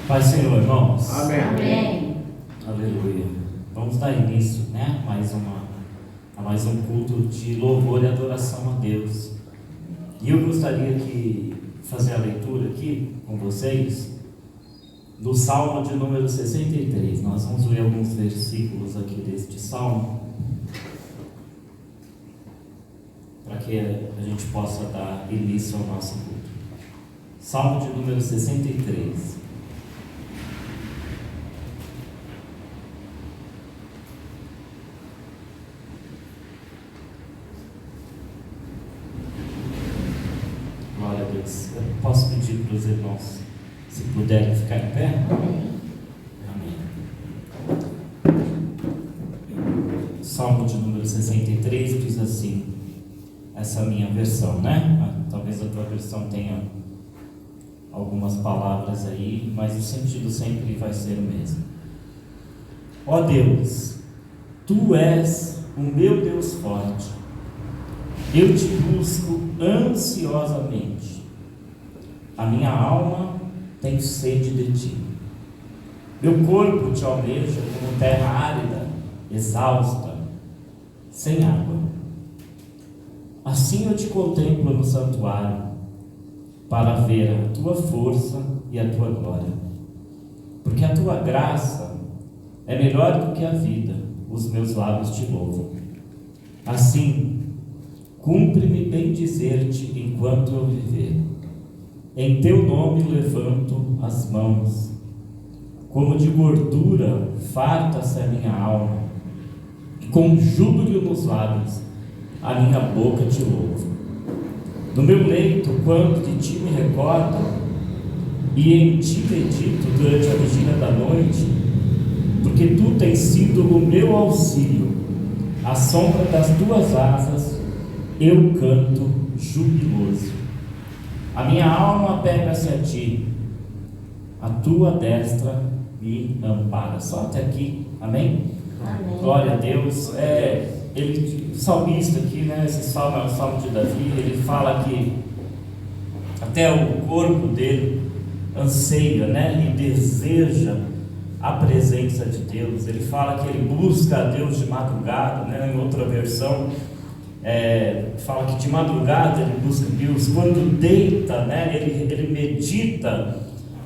Pai, Senhor, irmãos. Amém. Amém. Aleluia. Vamos dar início, né? A mais um culto de louvor e adoração a Deus. E eu gostaria de fazer a leitura aqui com vocês do Salmo de número 63. Nós vamos ler alguns versículos aqui deste Salmo, para que a gente possa dar início ao nosso culto. Salmo de número 63. Glória a Deus. Eu posso pedir para os irmãos, se puderem ficar em pé? Amém. Salmo de número 63 diz assim, essa minha versão, né? Talvez a tua versão tenha algumas palavras aí, mas o sentido sempre vai ser o mesmo. Ó Deus, Tu és o meu Deus forte, eu te busco ansiosamente, a minha alma tem sede de Ti, meu corpo te almeja como terra árida, exausta, sem água. Assim eu te contemplo no santuário, para ver a Tua força e a Tua glória, porque a Tua graça é melhor do que a vida, os meus lábios te louvam. Assim, cumpre-me bem dizer-te enquanto eu viver, em Teu nome levanto as mãos, como de gordura farta-se a minha alma, e com júbilo nos lábios a minha boca te louva. No meu leito, quando de Ti me recordo, e em Ti medito durante a vigília da noite, porque Tu tens sido o meu auxílio, à sombra das Tuas asas eu canto jubiloso. A minha alma pega-se a Ti, a Tua destra me ampara. Só até aqui, amém? Amém. Glória a Deus. O salmista aqui, né, esse salmo é o salmo de Davi, ele fala que até o corpo dele anseia, né, e deseja a presença de Deus. Ele fala que ele busca a Deus de madrugada, né, em outra versão fala que de madrugada ele busca Deus, quando deita, né, ele medita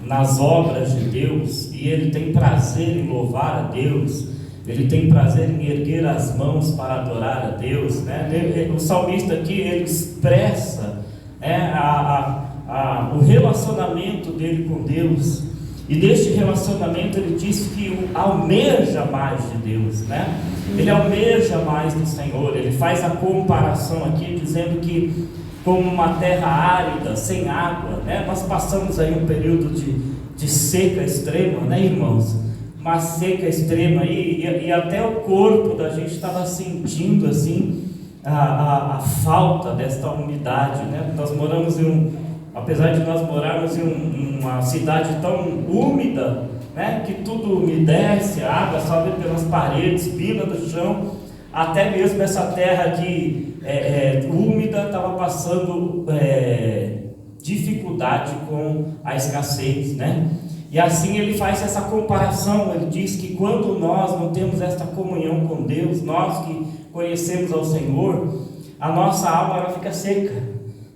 nas obras de Deus, e ele tem prazer em louvar a Deus, ele tem prazer em erguer as mãos para adorar a Deus, né? O salmista aqui, ele expressa o relacionamento dele com Deus, e neste relacionamento ele diz que almeja mais de Deus, né? Ele almeja mais do Senhor. Ele faz a comparação aqui, dizendo que como uma terra árida, sem água, né? Nós passamos aí um período de seca extrema, né, irmãos? Uma seca extrema e até o corpo da gente estava sentindo assim a falta desta umidade, né? Nós moramos apesar de nós morarmos em uma cidade tão úmida, né, que tudo umedece, a água sobe pelas paredes, pila do chão, até mesmo essa terra aqui úmida estava passando dificuldade com a escassez, né? E assim ele faz essa comparação. Ele diz que quando nós não temos esta comunhão com Deus, nós que conhecemos ao Senhor, a nossa alma ela fica seca,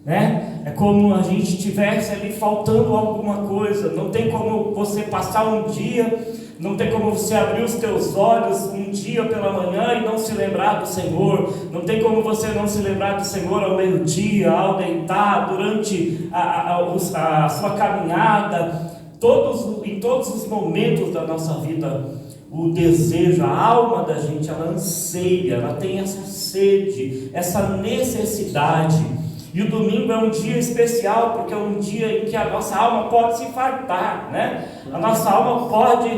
né? É como a gente estivesse ali faltando alguma coisa. Não tem como você passar um dia, não tem como você abrir os teus olhos um dia pela manhã e não se lembrar do Senhor. Não tem como você não se lembrar do Senhor ao meio-dia, ao deitar, durante a sua caminhada. Em todos os momentos da nossa vida, o desejo, a alma da gente, ela anseia, ela tem essa sede, essa necessidade. E o domingo é um dia especial, porque é um dia em que a nossa alma pode se fartar, né? A nossa alma pode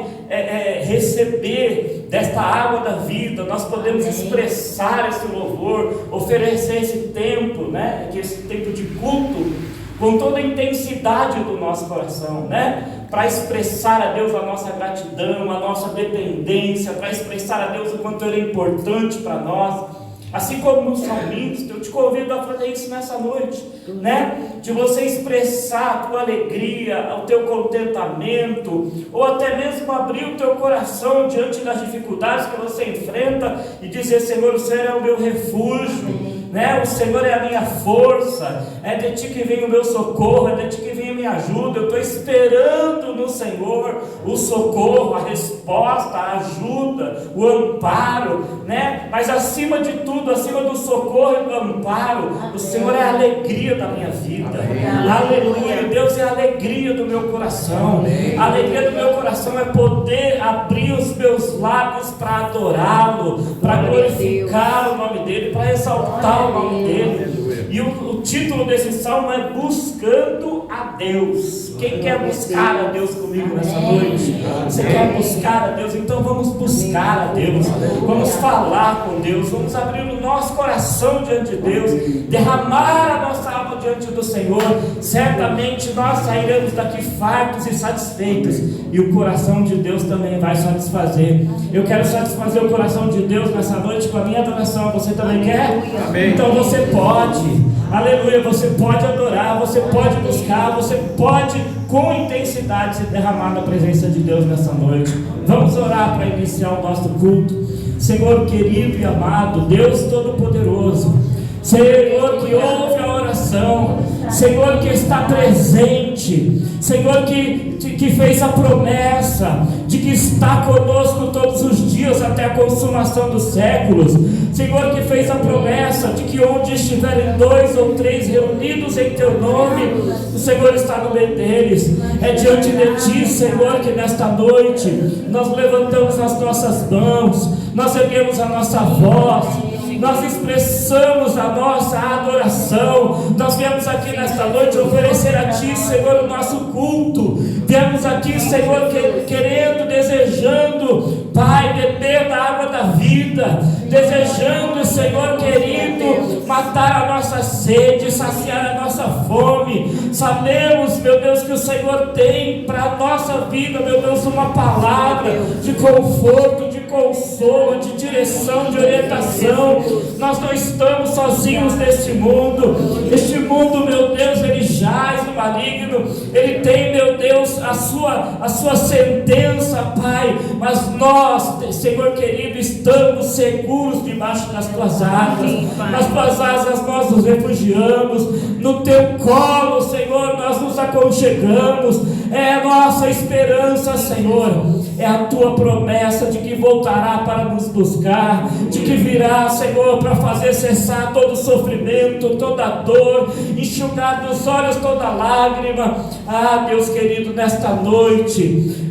receber desta água da vida. Nós podemos expressar esse louvor, oferecer esse tempo, né? Esse tempo de culto, com toda a intensidade do nosso coração, né? Para expressar a Deus a nossa gratidão, a nossa dependência, para expressar a Deus o quanto Ele é importante para nós. Assim como no salmista, eu te convido a fazer isso nessa noite, né? De você expressar a tua alegria, o teu contentamento, ou até mesmo abrir o teu coração diante das dificuldades que você enfrenta e dizer: Senhor, o Senhor é o meu refúgio, né? O Senhor é a minha força, é de ti que vem o meu socorro, é de ti que vem a minha ajuda. Eu estou esperando no Senhor o socorro, a resposta, a ajuda, o amparo, né? Mas acima de tudo, acima do socorro e do amparo, o Senhor é a alegria da minha vida. Aleluia. Deus é a alegria do meu coração. A alegria do meu coração é poder abrir os meus lábios para adorá-lo, para glorificar o nome dele, para exaltar o nome dele. E o título desse salmo é Buscando a Deus. Quem quer buscar a Deus comigo nessa noite? Você quer buscar a Deus? Então vamos buscar a Deus. Vamos falar com Deus. Vamos abrir o nosso coração diante de Deus, derramar a nossa alma diante do Senhor. Certamente nós sairemos daqui fartos e satisfeitos, e o coração de Deus também vai satisfazer. Eu quero satisfazer o coração de Deus nessa noite com a minha adoração. Você também quer? Amém. Então você pode. Aleluia, você pode adorar, você pode buscar, você pode com intensidade se derramar na presença de Deus nessa noite. Vamos orar para iniciar o nosso culto. Senhor querido e amado, Deus Todo-Poderoso, Senhor que ouve a oração, Senhor que está presente, Senhor que fez a promessa de que está conosco todos os dias até a consumação dos séculos, Senhor que fez a promessa de que onde estiverem 2 ou 3 reunidos em Teu nome, o Senhor está no meio deles. É diante de Ti, Senhor, que nesta noite nós levantamos as nossas mãos, nós erguemos a nossa voz, nós expressamos a nossa adoração. Nós viemos aqui nesta noite oferecer a Ti, Senhor, o nosso culto. Viemos aqui, Senhor, querendo, desejando, Pai, beber da água da vida, desejando, Senhor querido, matar a nossa sede, saciar a nossa fome. Sabemos, meu Deus, que o Senhor tem para a nossa vida, meu Deus, uma palavra de conforto, de consolo, de direção, de orientação. Nós não estamos sozinhos neste mundo. Este mundo, meu Deus, ele jaz no maligno. Ele tem, meu Deus, a sua sentença, Pai. Mas nós, Senhor querido, estamos seguros debaixo das Tuas asas. Nas Tuas asas nós nos refugiamos. No Teu colo, Senhor, nós nos aconchegamos. É a nossa esperança, Senhor. É a Tua promessa de que voltará para nos buscar, de que virá, Senhor, para fazer cessar todo sofrimento, toda dor, enxugar dos olhos toda lágrima. Ah, Deus querido, nesta noite,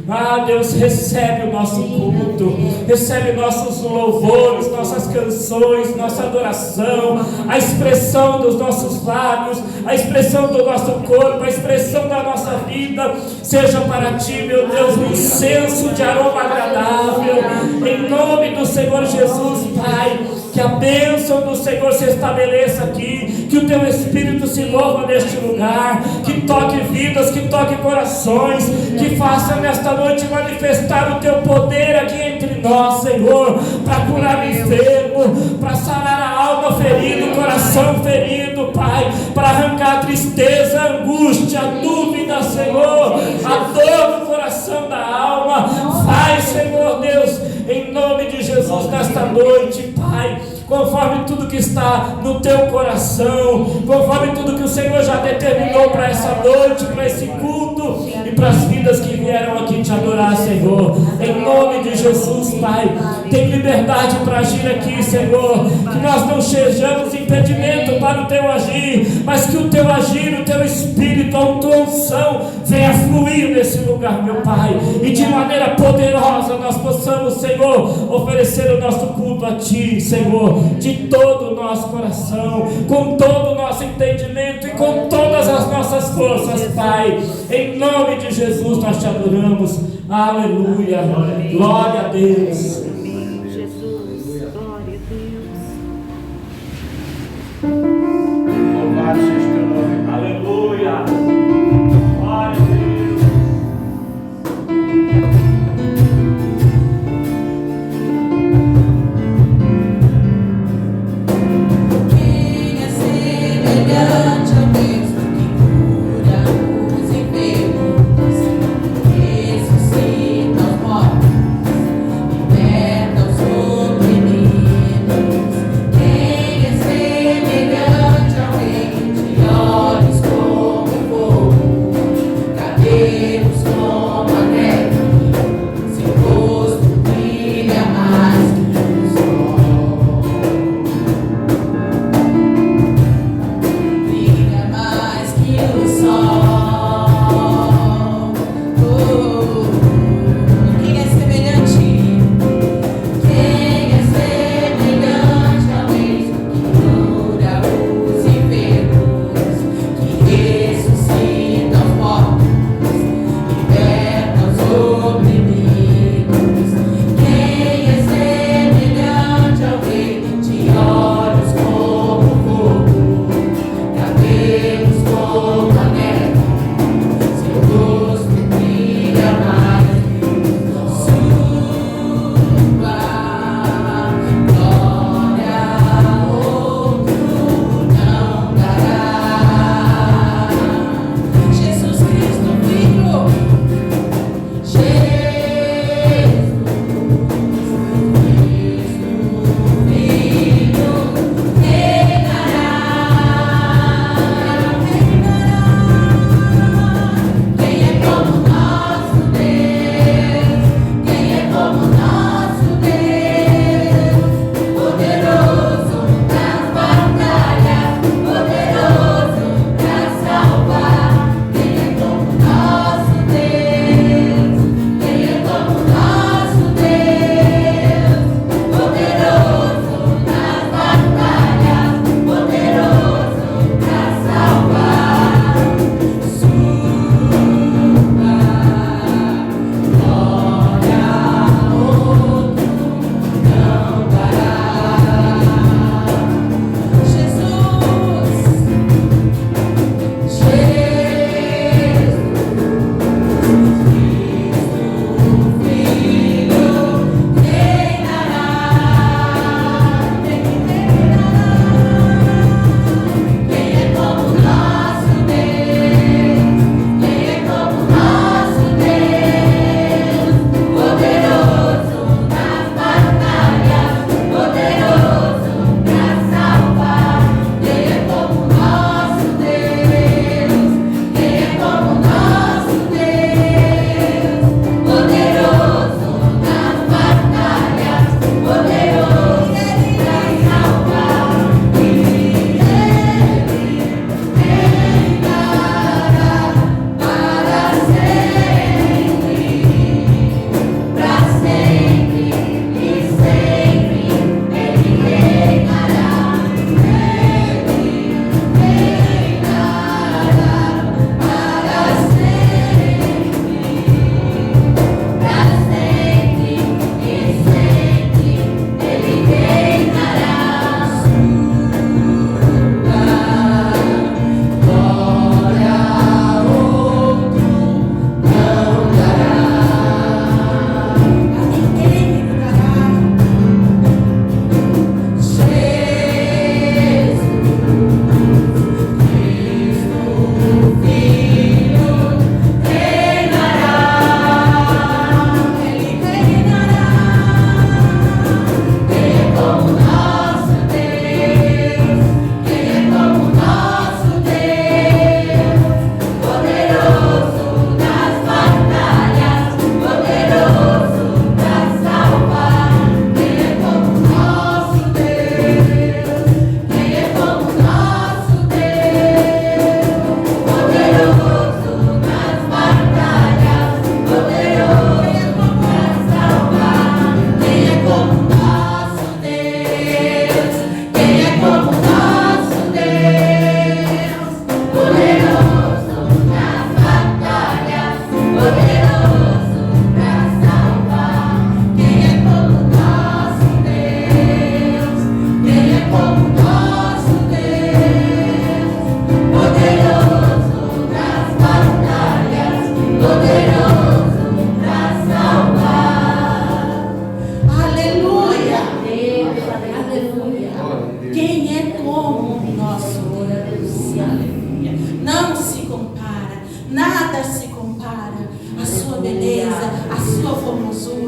Deus, recebe o nosso culto, recebe nossos louvores, nossas canções, nossa adoração, a expressão dos nossos lábios, a expressão do nosso corpo, a expressão da nossa vida, seja para Ti, meu Deus, um incenso de aroma agradável, em nome do Senhor Jesus, Pai. Que a bênção do Senhor se estabeleça aqui, que o Teu Espírito se mova neste lugar, que toque vidas, que toque corações, que faça nesta noite manifestar o Teu poder aqui entre nós, Senhor, para curar o enfermo, para sarar a alma ferida, o coração ferido, Pai, para arrancar a tristeza, a angústia, a dúvida, Senhor, a dor do coração da alma. Faz, Senhor Deus, em nome de Jesus, nesta noite, Pai, conforme tudo que está no Teu coração, conforme tudo que o Senhor já determinou para essa noite, para esse culto e para as vidas que vieram aqui Te adorar, Senhor, em nome de Jesus, Pai. Tem liberdade para agir aqui, Senhor, que nós não sejamos impedimento para o Teu agir, mas que o Teu agir, o Teu Espírito, a Tua unção venha fluir nesse lugar, meu Pai, e de maneira poderosa nós possamos, Senhor, oferecer o nosso culto a Ti, Senhor, de todo o nosso coração, com todo o nosso entendimento e com todas as nossas forças, Pai. Em nome de Jesus nós Te adoramos. Aleluia. Glória a Deus. Amém. Jesus, glória a Deus. Louvado seja Teu nome. Aleluia. Glória a Deus.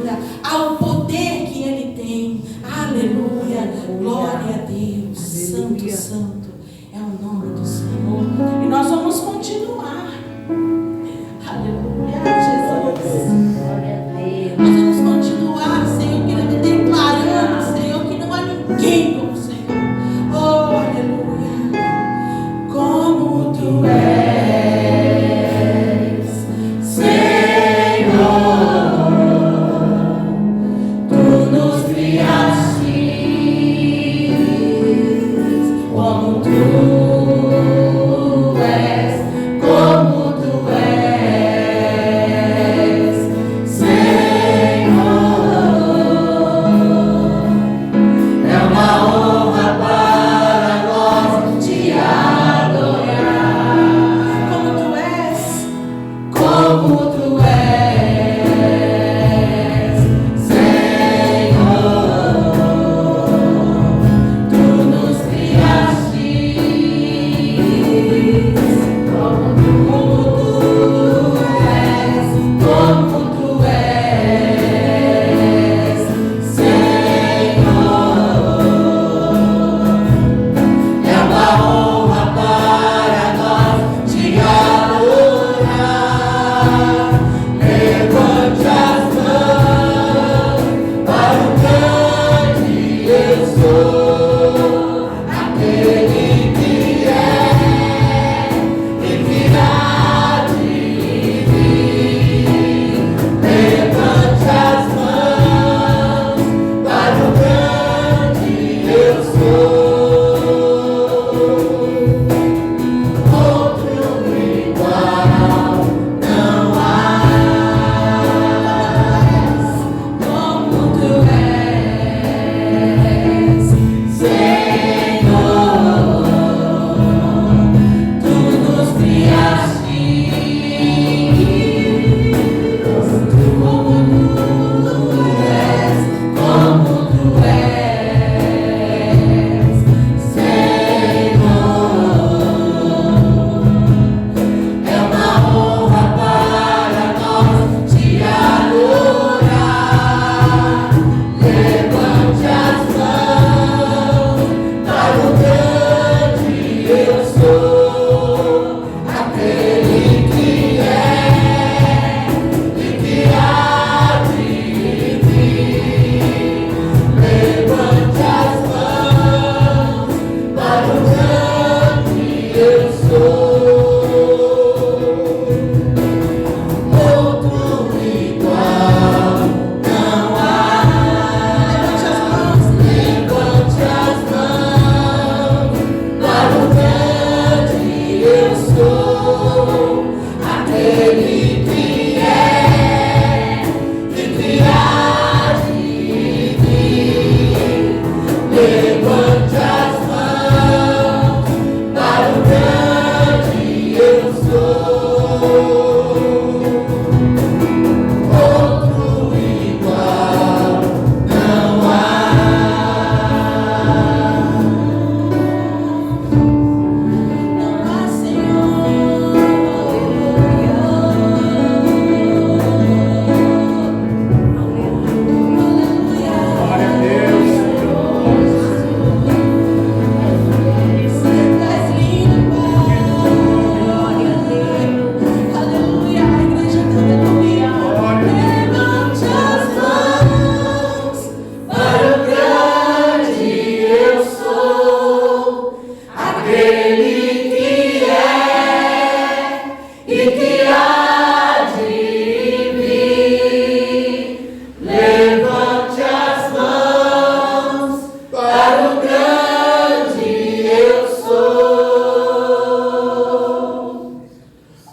aleluia, ao poder que Ele tem, aleluia, glória a Deus, santo, santo é o nome do Senhor. E nós vamos continuar, aleluia, Jesus, nós vamos continuar, Senhor, querendo declarando, Senhor, que não há ninguém como o Senhor, oh, aleluia, como Tu és, Senhor, Tu nos criaste, como Tu és, como Tu és, Senhor, é uma honra para nós te adorar, como Tu és, como Tu és, Senhor, Tu nos criaste, como Tu és, como Tu és, Senhor, é uma honra para nós te adorar. Levante as mãos para o grande eu sou, aquele que é e que há de vir. Levante as mãos para o grande eu sou. Outro igual não há. Como Tu és, Senhor, Tu nos criaste, como Tu és, como Tu és, Senhor, é uma honra para nós te adorar. Levante as mãos para o grande eu sou, aquele que é e que há de vir. Levante as mãos para o grande eu sou. Outro igual não há. Levante as mãos para o grande eu sou, aquele que é e que há de vir. Levante as mãos para o grande eu sou. Outro igual não há. Não há, Senhor. Glória a Deus. Você és lindo, Pai. Aleluia, a igreja canta comigo. Levante as mãos para o grande eu sou, aquele que é e que há de vir. Levante as mãos para o grande eu sou.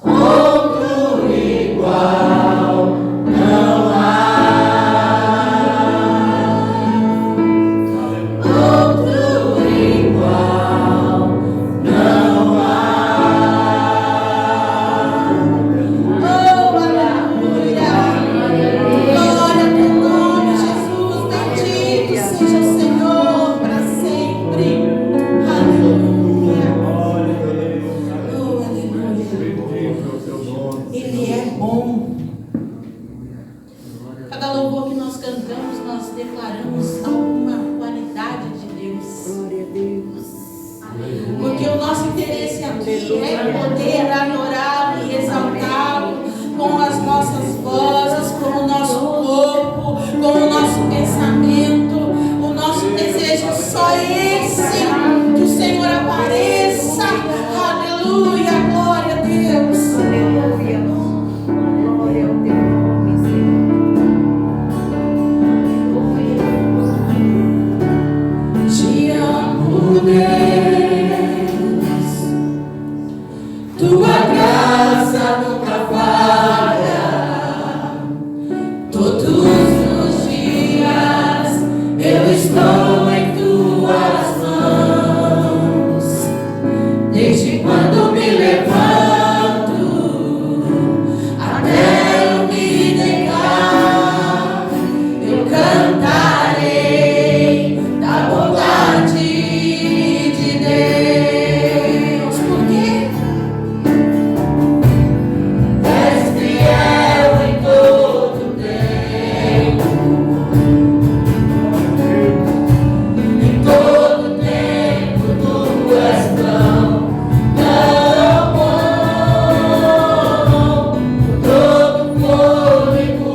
Outro igual não há. Outro igual não há. Oh, aleluia. Glória a Teu nome, Jesus. Bendito seja o Senhor para sempre. Aleluia. Oh, aleluia. Ele é bom. Cada louvor que nós cantamos, nós declaramos alguma qualidade de Deus. Glória a Deus. Porque o nosso interesse aqui é poder adorá-lo e exaltá-lo com as nossas vozes, com o nosso corpo, com o nosso pensamento. O nosso desejo é só esse, que o Senhor apareça. Aleluia, glória a Deus. Aleluia. Glória ao teu nome, Senhor. Te amo, Deus. Tua graça nunca falha. Todos os dias eu estou em tuas mãos. Desde quando me levanto até eu me deitar, eu cantarei da bondade de Deus. Por quê? És fiel em todo tempo. Em todo tempo tu és tão bom. Todo fôlego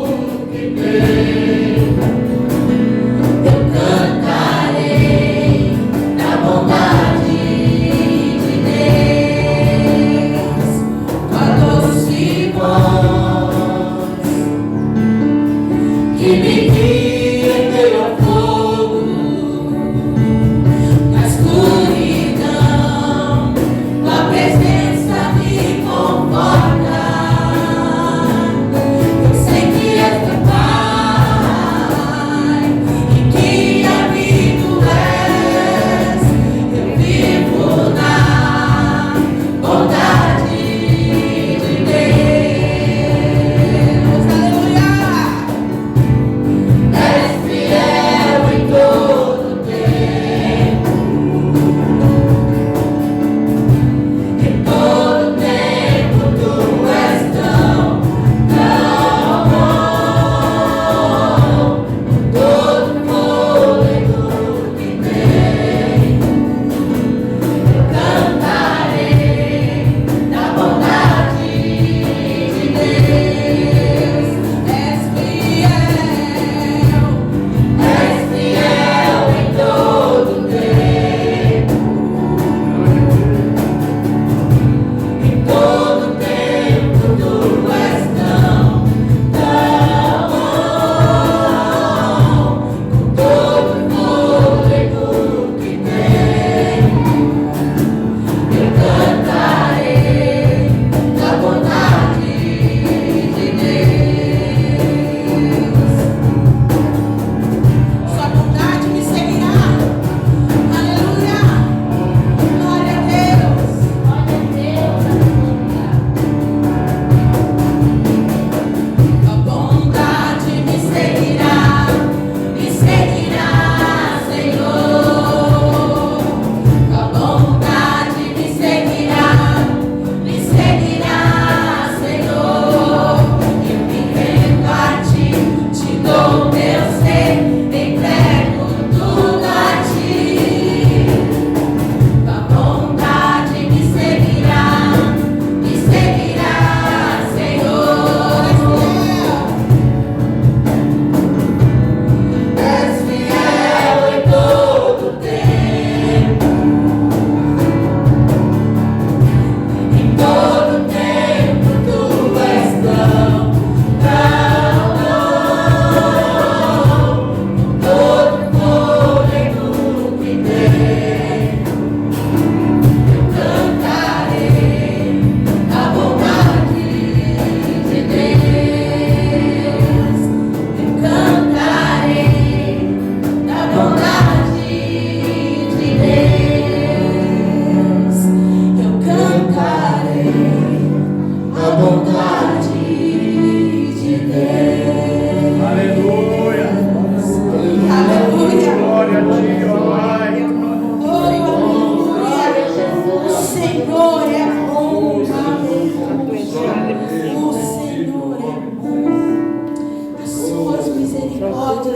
que tenho, eu cantarei da bondade de Deus. Tua doce voz que me guia em meio ao fogo, na escuridão, tua presença me conforta. Eu sei que és meu Pai e que amigo és. Eu vivo na bondade de Deus. Aleluia! És fiel em todo tempo. Em todo tempo tu és tão bom. Todo fôlego que tenho, eu cantarei da bondade de Deus. És fiel em todo tempo. Em todo tempo tu és tão bom. Com todo fôlego que tenho, eu cantarei da bondade de Deus. Sua bondade me seguirá. Aleluia. Glória a Deus. A bondade me seguirá, Senhor. A bondade me seguirá, Senhor. Eu me rendo a ti, te dou meu ser, entrego tudo a ti. A bondade me seguirá, Senhor. És fiel em todo tempo. Em todo tempo tu és tão bom. Todo fôlego que tenho, eu cantarei a bondade de Deus. Eu cantarei da bondade de Deus. Eu cantarei a bondade de Deus. Aleluia. Aleluia. Glória a ti, ó Pai. Oh, aleluia. O Senhor é bom. Aleluia. O Senhor é bom. As suas misericórdias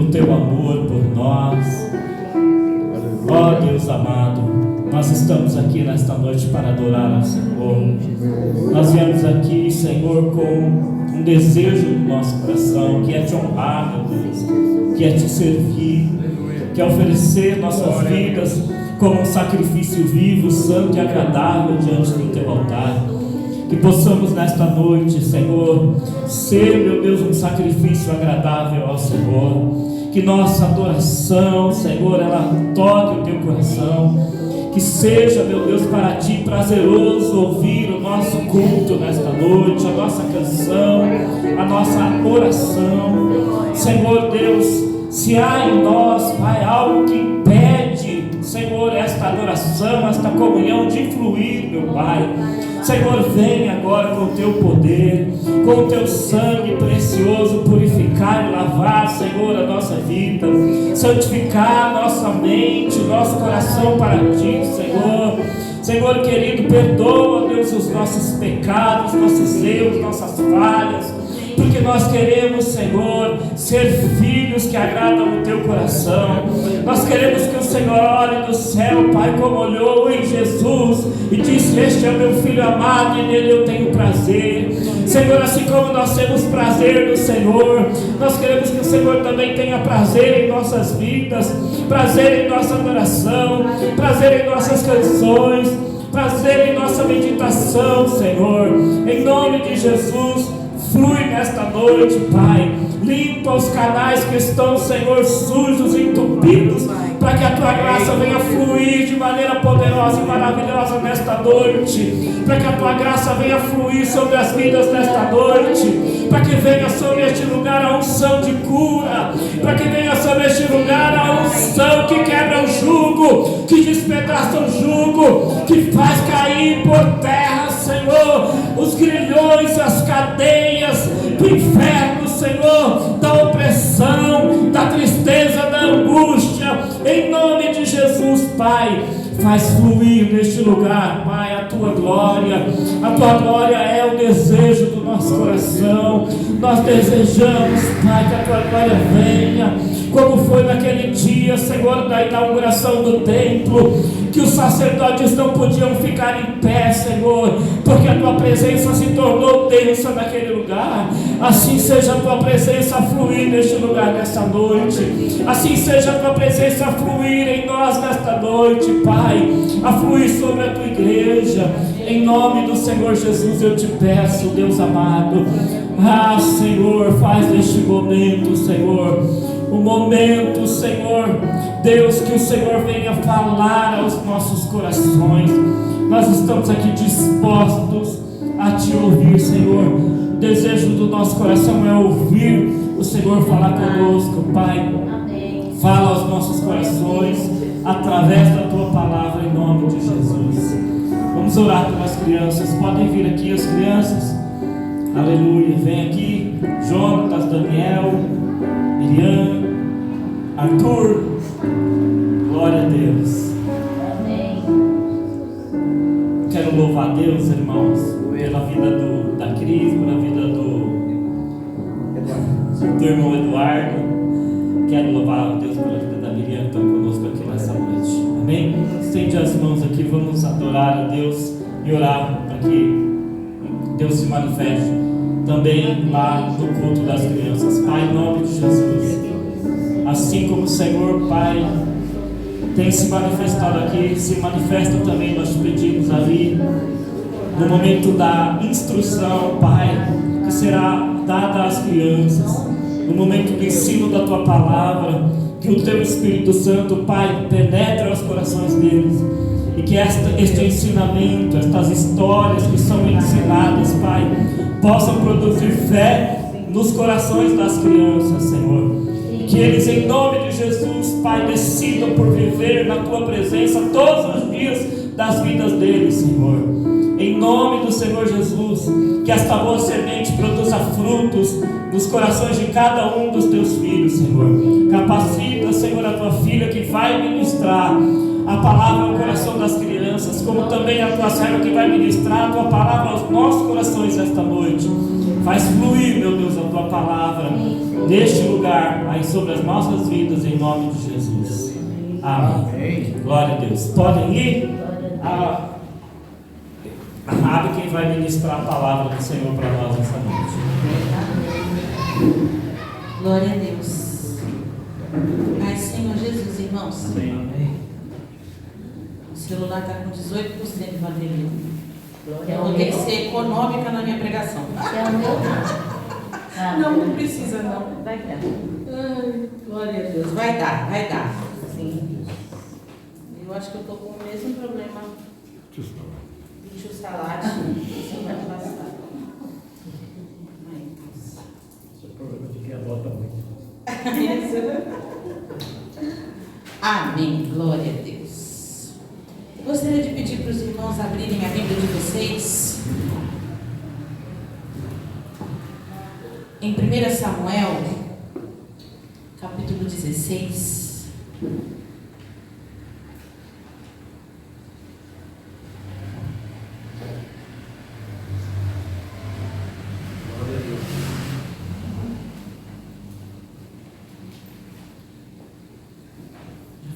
teu amor por nós. Ó Deus amado, nós estamos aqui nesta noite para adorar ao Senhor. Nós viemos aqui, Senhor, com um desejo no nosso coração, que é te honrar, meu Deus, que é te servir, que é oferecer nossas vidas como um sacrifício vivo, santo e agradável diante do teu altar. Que possamos nesta noite, Senhor, ser, meu Deus, um sacrifício agradável ao Senhor. Que nossa adoração, Senhor, ela toque o teu coração. Que seja, meu Deus, para ti prazeroso ouvir o nosso culto nesta noite, a nossa canção, a nossa oração. Senhor Deus, se há em nós, Pai, algo que impede, Senhor, esta adoração, esta comunhão de fluir, meu Pai, Senhor, vem agora com o teu poder, com o teu sangue precioso, purificar e lavar, Senhor, a nossa vida, santificar nossa mente, nosso coração para ti, Senhor. Senhor querido, perdoa, Deus, os nossos pecados, nossos erros, nossas falhas, porque nós queremos, Senhor, ser filhos que agradam o teu coração. Nós queremos que o Senhor olhe do céu, Pai, como olhou em Jesus e disse: este é o meu filho amado e nele eu tenho prazer. Senhor, assim como nós temos prazer no Senhor, nós queremos que o Senhor também tenha prazer em nossas vidas, prazer em nossa adoração, prazer em nossas canções, prazer em nossa meditação, Senhor. Em nome de Jesus, flui nesta noite, Pai. Limpa os canais que estão, Senhor, sujos e entupidos, para que a tua graça venha fluir de maneira poderosa e maravilhosa nesta noite, para que a tua graça venha fluir sobre as vidas nesta noite, para que venha sobre este lugar a unção de cura, para que venha sobre este lugar a unção que quebra o jugo, que despedaça o jugo, que faz cair por terra, Senhor, os grilhões, as cadeias do inferno, Senhor, da opressão, da tristeza, da angústia. Em nome de Jesus, Pai, faz fluir neste lugar, Pai, a tua glória. A tua glória é o desejo do nosso coração. Nós desejamos, Pai, que a tua glória venha, como foi naquele dia, Senhor, da inauguração do templo, que os sacerdotes não podiam ficar em pé, Senhor, porque a tua presença se tornou densa naquele lugar. Assim seja a tua presença fluir neste lugar nesta noite. Assim seja a tua presença fluir em nós nesta noite, Pai, a fluir sobre a tua igreja. Em nome do Senhor Jesus eu te peço, Deus amado. Ah, Senhor, faz neste momento, Senhor, o momento, Senhor, Deus, que o Senhor venha falar aos nossos corações. Nós estamos aqui dispostos a te ouvir, Senhor. O desejo do nosso coração é ouvir o Senhor falar conosco, Pai. Fala aos nossos corações através da tua palavra, em nome de Jesus. Vamos orar pelas crianças. Podem vir aqui as crianças. Aleluia. Vem aqui Jonatas, Daniel, Miriam, Arthur. Glória a Deus. Quero louvar a Deus, irmãos, pela vida da Cris, pela vida do irmão Eduardo. Quero louvar a Deus pela vida da Miriam, que está conosco aqui nessa noite. Amém? Estende as mãos aqui, vamos adorar a Deus e orar para que Deus se manifeste também lá no culto das crianças. Pai, em nome de Jesus, assim como o Senhor, Pai, tem se manifestado aqui, se manifesta também, nós te pedimos ali, no momento da instrução, Pai, que será dada às crianças, no momento do ensino da tua palavra, que o teu Espírito Santo, Pai, penetre aos corações deles, e que este ensinamento, estas histórias que são ensinadas, Pai, possam produzir fé nos corações das crianças, Senhor. Que eles, em nome de Jesus, Pai, decidam por viver na tua presença todos os dias das vidas deles, Senhor. Em nome do Senhor Jesus, que esta boa semente produza frutos nos corações de cada um dos teus filhos, Senhor. Capacita, Senhor, a tua filha que vai ministrar a palavra ao coração das crianças, como também a tua serva que vai ministrar a tua palavra aos nossos corações esta noite. Faz fluir, meu Deus, a tua palavra neste lugar, aí sobre as nossas vidas, em nome de Jesus. Amém. Glória a Deus. Podem ir? A Rabi quem vai ministrar a palavra do Senhor para nós essa noite. Glória a Deus. Ai, Senhor Jesus, irmãos. Amém. O celular está com 18% de bateria. Eu vou ter que ser econômica na minha pregação. É o meu não. Não precisa não. Vai dar. Ai, glória a Deus. Vai dar. Sim. Eu acho que eu estou com o mesmo problema. Bicho salate. Isso vai passar. Seu problema de quem adota muito. Amém. Glória a Deus. Eu gostaria de pedir para os irmãos abrirem a Bíblia de vocês em 1 Samuel, capítulo 16.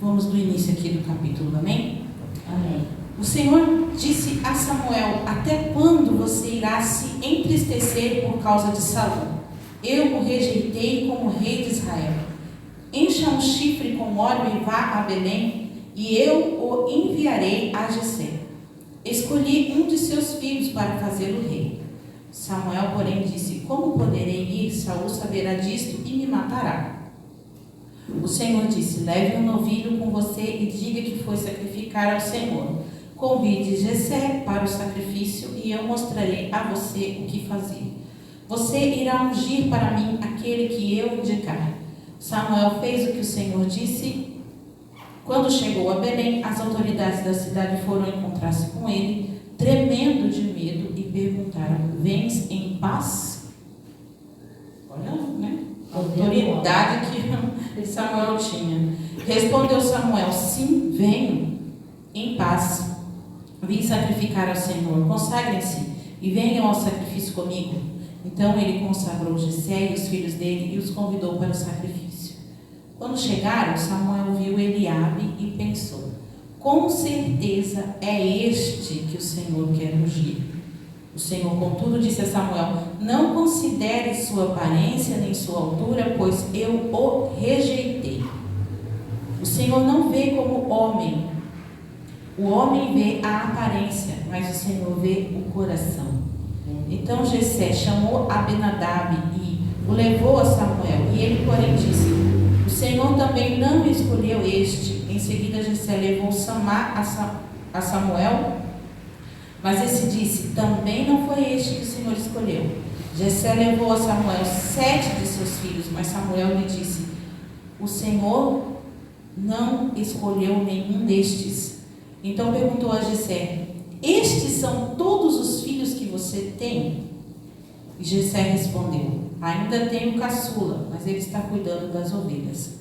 Vamos do início aqui do capítulo, amém? Amém. O Senhor disse a Samuel: até quando você irá se entristecer por causa de Saul? Eu o rejeitei como rei de Israel. Encha um chifre com óleo e vá a Belém, e eu o enviarei a Jessé. Escolhi um de seus filhos para fazê-lo rei. Samuel, porém, disse: como poderei ir? Saul saberá disto e me matará. O Senhor disse: leve um novilho com você e diga que foi sacrificar ao Senhor. Convide Jessé para o sacrifício e eu mostrarei a você o que fazer. Você irá ungir para mim aquele que eu indicar. Samuel fez o que o Senhor disse. Quando chegou a Belém, as autoridades da cidade foram encontrar-se com ele, tremendo de medo, e perguntaram: vens em paz? Olha, né? A autoridade que Samuel tinha. Respondeu Samuel: sim, venho em paz. Vim sacrificar ao Senhor. Consagrem-se e venham ao sacrifício comigo. Então ele consagrou Jessé e os filhos dele e os convidou para o sacrifício. Quando chegaram, Samuel viu Eliabe e pensou: com certeza é este que o Senhor quer ungir. O Senhor, contudo, disse a Samuel: não considere sua aparência nem sua altura, pois eu o rejeitei. O Senhor não vê como homem. O homem vê a aparência, mas o Senhor vê o coração. Então Jessé chamou Abinadab e o levou a Samuel. E ele, porém, disse: o Senhor também não escolheu este. Em seguida Jessé levou Samá a Samuel. Mas esse disse: também não foi este que o Senhor escolheu. Jessé levou a Samuel 7 de seus filhos, mas Samuel lhe disse: o Senhor não escolheu nenhum destes. Então perguntou a Jessé: estes são todos os filhos que você tem? E Jessé respondeu: ainda tenho caçula, mas ele está cuidando das ovelhas.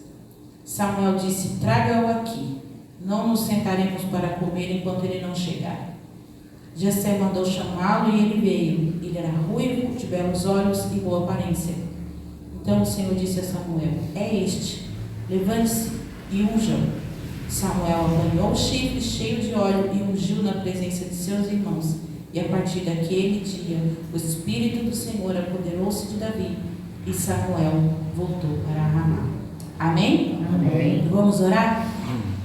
Samuel disse: traga-o aqui, não nos sentaremos para comer enquanto ele não chegar. Jessé mandou chamá-lo e ele veio. Ele era ruivo, de belos olhos e boa aparência. Então o Senhor disse a Samuel: é este, levante-se e unja-o. Samuel apanhou o chifre cheio de óleo e ungiu na presença de seus irmãos. E a partir daquele dia, o Espírito do Senhor apoderou-se de Davi e Samuel voltou para Ramá. Amém? Amém. Vamos orar?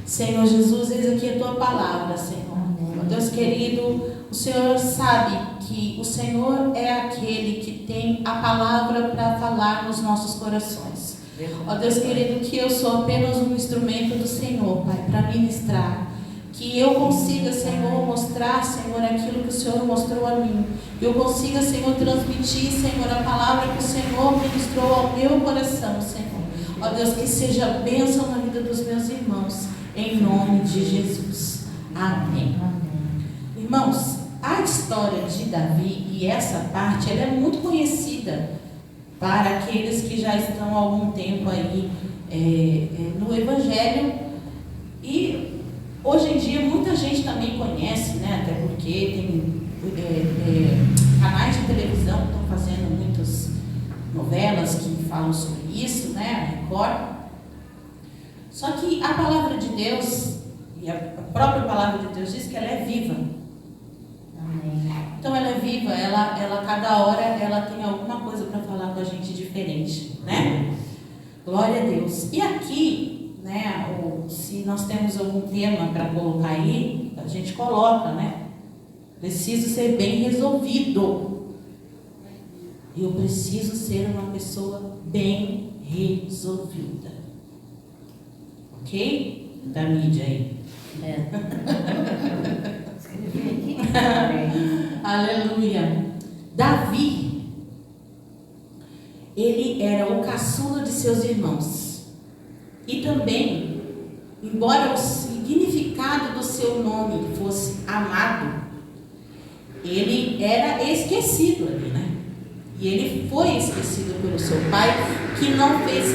Senhor Jesus, eis aqui a tua palavra, Senhor. Ó Deus querido, o Senhor sabe que o Senhor é aquele que tem a palavra para falar nos nossos corações. Ó Deus querido, que eu sou apenas um instrumento do Senhor, Pai, para ministrar. Que eu consiga, Senhor, mostrar, Senhor, aquilo que o Senhor mostrou a mim. Que eu consiga, Senhor, transmitir, Senhor, a palavra que o Senhor ministrou ao meu coração, Senhor. Ó Deus, que seja bênção na vida dos meus irmãos, em nome de Jesus. Amém. Irmãos, a história de Davi e essa parte, ela é muito conhecida para aqueles que já estão há algum tempo aí no Evangelho. E Hoje em dia muita gente também conhece, né? Até porque tem canais de televisão que estão fazendo muitas novelas que falam sobre isso, né? A Record. Só que a palavra de Deus, e a própria palavra de Deus diz que ela é viva. Amém. Então ela é viva, ela cada hora ela tem alguma coisa para falar com a gente diferente, né? Glória a Deus. E aqui, né, se nós temos algum tema para colocar aí, a gente coloca, né? Preciso ser bem resolvido. Eu preciso ser uma pessoa bem resolvida. Ok? Da mídia aí. Escrevi aqui. Aleluia. Davi, ele era o caçula de seus irmãos. E também, embora o significado do seu nome fosse amado, ele era esquecido ali, né? E ele foi esquecido pelo seu pai, que não fez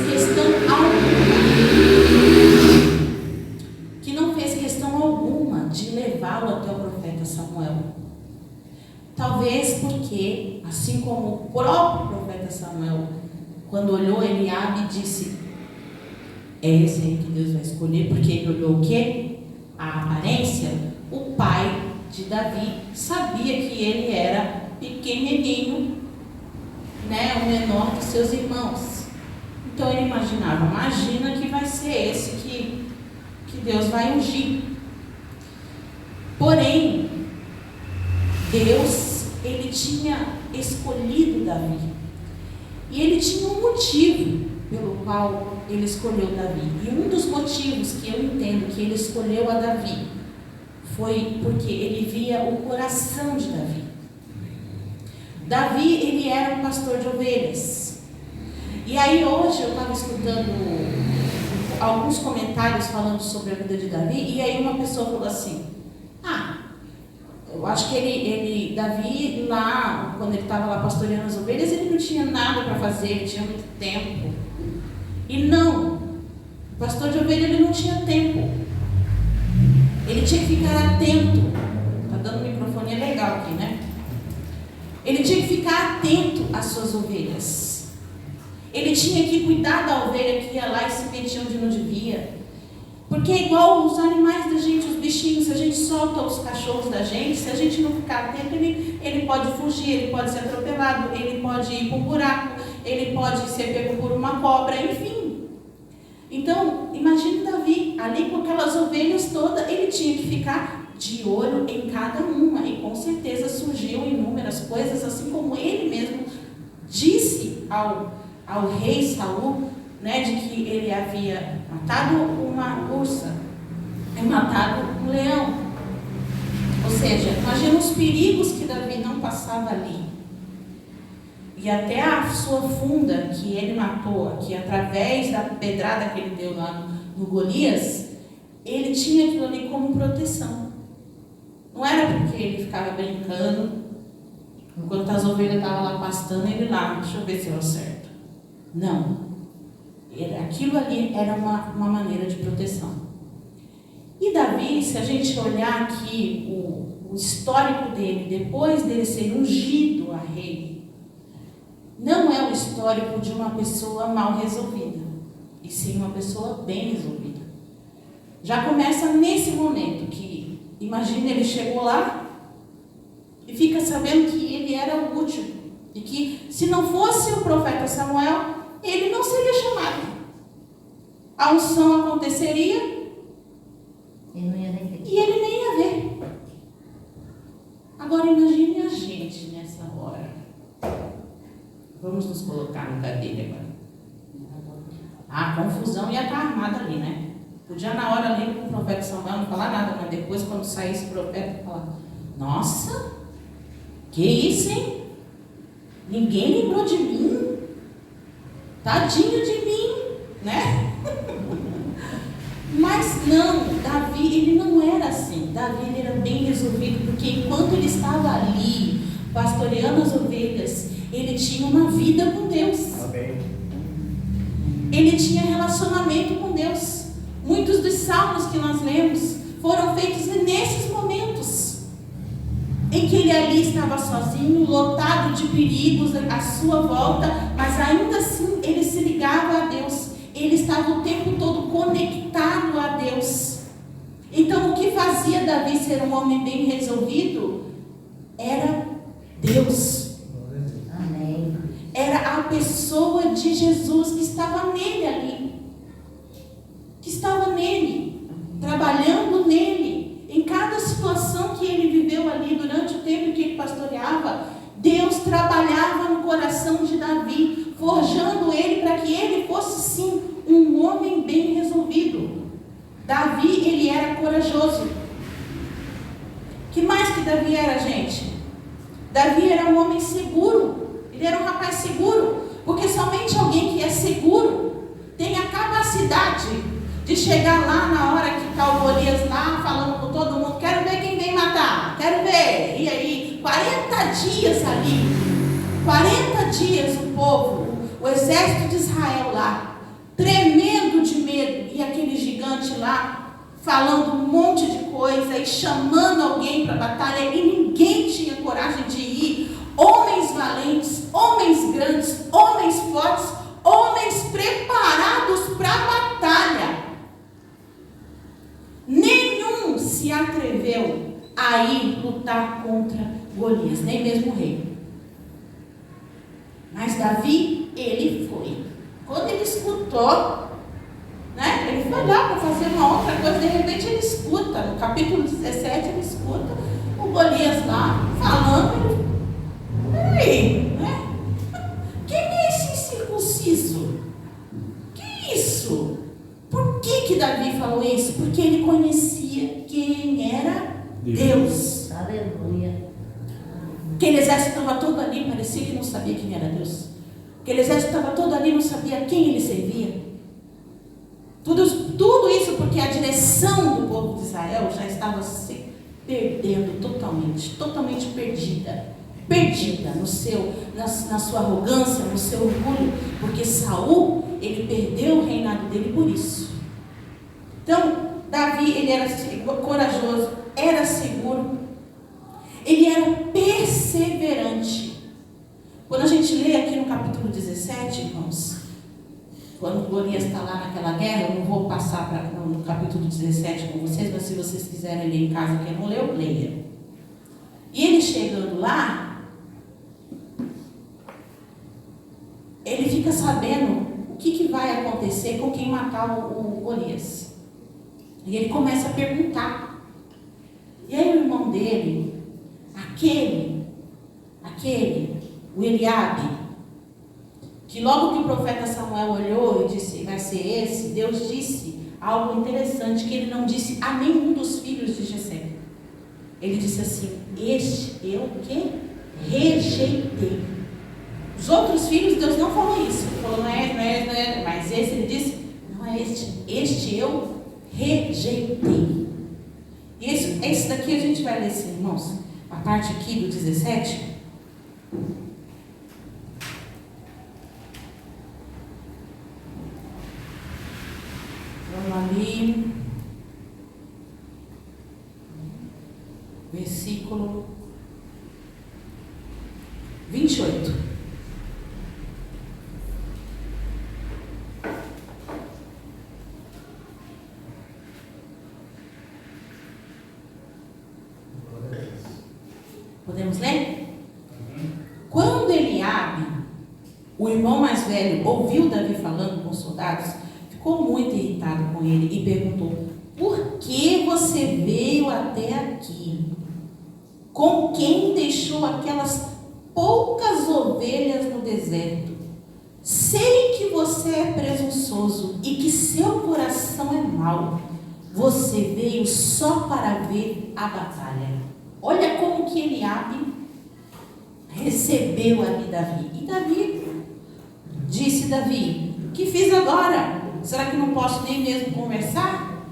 questão alguma de levá-lo até o profeta Samuel. Talvez porque, assim como o próprio profeta Samuel, quando olhou Eliabe, disse: é esse aí que Deus vai escolher, porque ele olhou o quê? A aparência. O pai de Davi sabia que ele era pequenininho, né, o menor dos seus irmãos. Então ele imagina que vai ser esse que Deus vai ungir. Porém, Deus, ele tinha escolhido Davi. E ele tinha um motivo pelo qual ele escolheu Davi. E um dos motivos que eu entendo que ele escolheu a Davi foi porque ele via o coração de Davi. Davi, ele era um pastor de ovelhas. E aí hoje eu estava escutando alguns comentários falando sobre a vida de Davi, e aí uma pessoa falou assim: eu acho que Davi lá, quando ele estava lá pastoreando as ovelhas, ele não tinha nada para fazer, ele tinha muito tempo. E não, o pastor de ovelha, ele não tinha tempo. Ele tinha que ficar atento. Tá dando microfone, é legal aqui, né? Ele tinha que ficar atento às suas ovelhas. Ele tinha que cuidar da ovelha que ia lá e se metia onde não devia. Porque é igual os animais da gente, os bichinhos, se a gente solta os cachorros da gente, se a gente não ficar atento, ele pode fugir, ele pode ser atropelado, ele pode ir para um buraco, ele pode ser pego por uma cobra, enfim. Então, imagine Davi, ali com aquelas ovelhas todas, ele tinha que ficar de olho em cada uma, e com certeza surgiam inúmeras coisas, assim como ele mesmo disse ao rei Saul, né, de que ele havia matado uma ursa e matado um leão. Ou seja, imagina os perigos que Davi não passava ali. E até a sua funda que ele matou, que através da pedrada que ele deu lá no Golias, ele tinha aquilo ali como proteção. Não era porque ele ficava brincando, enquanto as ovelhas estavam lá pastando, ele lá, deixa eu ver se eu acerto. Não. Aquilo ali era uma maneira de proteção. E Davi, se a gente olhar aqui o histórico dele, depois dele ser ungido a rei, não é o histórico de uma pessoa mal resolvida, e sim uma pessoa bem resolvida. Já começa nesse momento que, imagina, ele chegou lá e fica sabendo que ele era o último, e que se não fosse o profeta Samuel, ele não seria chamado. A unção aconteceria Ele não ia nem ver. e ele nem ia ver. Agora imagine a gente nessa hora. Vamos nos colocar no lugar dele agora. A confusão ia estar armada ali, né? Podia na hora ali com o profeta Samuel não falar nada, mas depois quando saísse o profeta falar: nossa, que isso, hein? Ninguém lembrou de mim? Tadinho de mim, né? Mas não, Davi, ele não era assim. Davi, ele era bem resolvido, porque enquanto ele estava ali, pastoreando as ovelhas, ele tinha uma vida com Deus. Amém. Ele tinha relacionamento com Deus. Muitos dos salmos que nós lemos foram feitos nesses momentos em que ele ali estava sozinho, lotado de perigos à sua volta, mas ainda assim ele se ligava a Deus. Ele estava o tempo todo conectado a Deus. Então o que fazia Davi ser um homem bem resolvido era Deus. Amém. Era a pessoa de Jesus que estava nele ali. Que estava nele, trabalhando nele. Em cada situação que ele viveu ali durante o tempo que ele pastoreava, Deus trabalhava no coração de Davi, forjando ele para que ele fosse sim um homem bem resolvido. Davi, ele era corajoso. Que mais que Davi era, gente? Davi era um homem seguro. Ele era um rapaz seguro, porque somente alguém que é seguro tem a capacidade de chegar lá na hora que está o Golias lá, falando com todo mundo, quero ver quem vem matar, quero ver. E aí, 40 dias ali, 40 dias o povo, o exército de Israel lá, tremendo de medo, e aquele gigante lá, falando um monte de coisa, e chamando alguém para a batalha, e ninguém tinha coragem de ir. Homens valentes, homens grandes, homens fortes, homens preparados para a batalha. Nenhum se atreveu a ir lutar contra Golias, nem mesmo o rei. Mas Davi, ele foi. Quando ele escutou, né, ele foi lá para fazer uma outra coisa, de repente ele escuta, no capítulo 17 ele escuta o Golias lá falando. Peraí, né? Quem é esse incircunciso? Que isso? Por que Davi falou isso? Porque ele conhecia quem era Deus. Aleluia. Aquele exército estava todo ali, parecia que não sabia quem era Deus. Aquele exército estava todo ali, não sabia quem ele servia. Tudo isso porque a direção do povo de Israel já estava se perdendo totalmente perdida na sua arrogância, no seu orgulho, porque Saul, ele perdeu o reinado dele por isso. Então, Davi, ele era corajoso, era seguro, ele era perseverante. Quando a gente lê aqui no capítulo 17, irmãos, quando Golias está lá naquela guerra, eu não vou passar no capítulo 17 com vocês, mas se vocês quiserem ler em casa, quem não leu, leia. E ele chegando lá, ele fica sabendo o que vai acontecer com quem matar o Golias. E ele começa a perguntar. E aí o irmão dele, o Eliabe, que logo que o profeta Samuel olhou e disse, vai ser esse, Deus disse algo interessante que ele não disse a nenhum dos filhos de Jessé. Ele disse assim, este eu que rejeitei. Os outros filhos, Deus não falou isso. Ele falou, não é. Mas esse, ele disse, não é este eu rejeitei. E esse daqui a gente vai ler, assim, irmãos, a parte aqui do 17. Vamos ali. Versículo 28. Podemos ler? Quando Eliabe, o irmão mais velho, ouviu Davi falando com os soldados, ficou muito irritado com ele e perguntou, por que você veio até aqui? Com quem deixou aquelas poucas ovelhas no deserto? Sei que você é presunçoso e que seu coração é mau. Você veio só para ver a batalha. Olha como que Eliabe recebeu ali Davi. E Davi disse, Davi, o que fiz agora? Será que não posso nem mesmo conversar?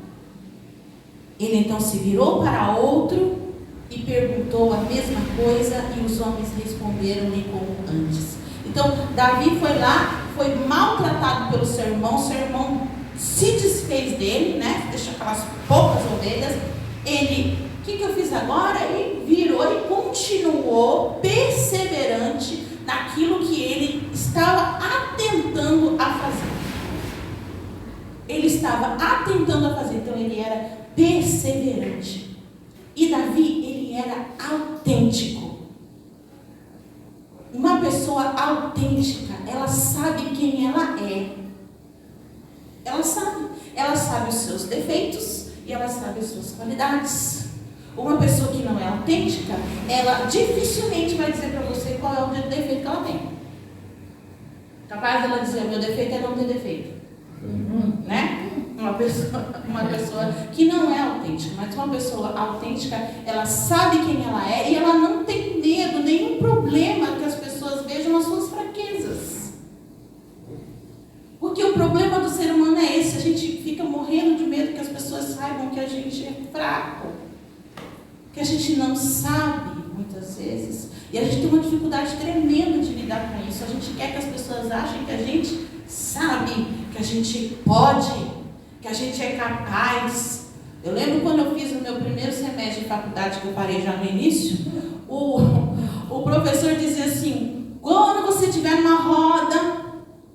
Ele então se virou para outro e perguntou a mesma coisa e os homens responderam-lhe como antes. Então, Davi foi lá, foi maltratado pelo seu irmão se desfez dele, né? Deixou aquelas poucas ovelhas, o que eu fiz agora? Ele virou e continuou perseverante naquilo que ele estava atentando a fazer. Ele estava atentando a fazer, então ele era perseverante. E Davi, ele era autêntico. Uma pessoa autêntica, ela sabe quem ela é. Ela sabe os seus defeitos e ela sabe as suas qualidades. Uma pessoa que não é autêntica, ela dificilmente vai dizer para você qual é o defeito que ela tem. Capaz dela dizer, meu defeito é não ter defeito. Né? Uma pessoa que não é autêntica, mas uma pessoa autêntica, ela sabe quem ela é e ela não tem medo, nenhum problema que as pessoas vejam as suas fraquezas. Porque o problema do ser humano é esse, a gente fica morrendo de medo que as pessoas saibam que a gente é fraco, que a gente não sabe muitas vezes, e a gente tem uma dificuldade tremenda de lidar com isso. A gente quer que as pessoas achem que a gente sabe, que a gente pode, que a gente é capaz. Eu lembro quando eu fiz o meu primeiro semestre de faculdade, que eu parei já no início, o professor dizia assim, quando você estiver numa roda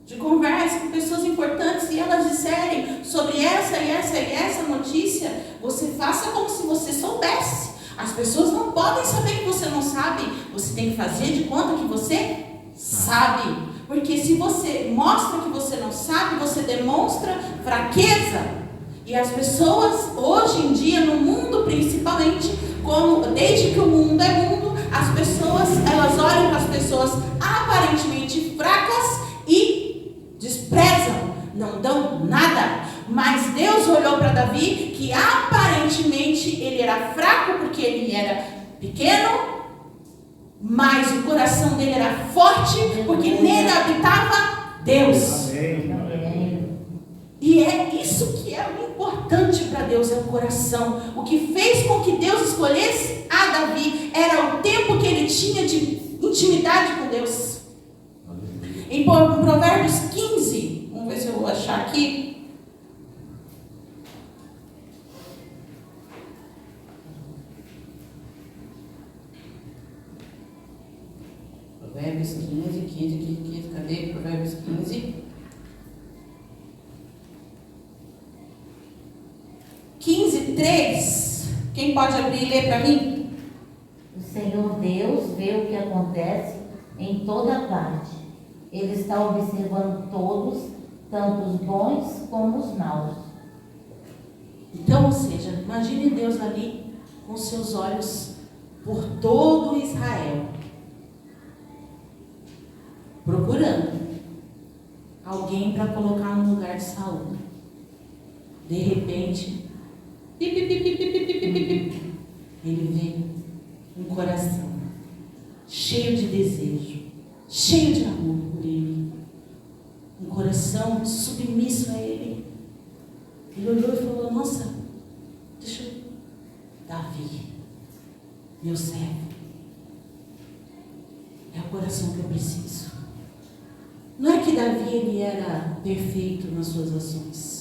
de conversa com pessoas importantes e elas disserem sobre essa e essa e essa notícia, você faça como se você soubesse. As pessoas não podem saber que você não sabe, você tem que fazer de conta que você sabe. Porque se você mostra que você não sabe, você demonstra fraqueza. E as pessoas, hoje em dia, no mundo principalmente, desde que o mundo é mundo, as pessoas, elas olham para as pessoas aparentemente fracas e desprezam, não dão nada. Mas Deus olhou para Davi, que aparentemente ele era fraco, porque ele era pequeno, mas o coração dele era forte, porque nele habitava Deus. E é isso que é o importante para Deus, é o coração. O que fez com que Deus escolhesse a Davi era o tempo que ele tinha de intimidade com Deus. Em Provérbios 15, vamos ver se eu vou achar aqui. Provérbios 15, cadê? Provérbios 15, 3. Quem pode abrir e ler para mim? O Senhor Deus vê o que acontece em toda parte. Ele está observando todos, tanto os bons como os maus. Então, ou seja, imagine Deus ali com seus olhos por todo Israel, procurando alguém para colocar no lugar de Saul. De repente, ele vê um coração cheio de desejo, cheio de amor por ele, um coração submisso a ele. Ele olhou e falou, nossa, Davi, meu servo, é o coração que eu preciso. Não é que Davi ele era perfeito nas suas ações.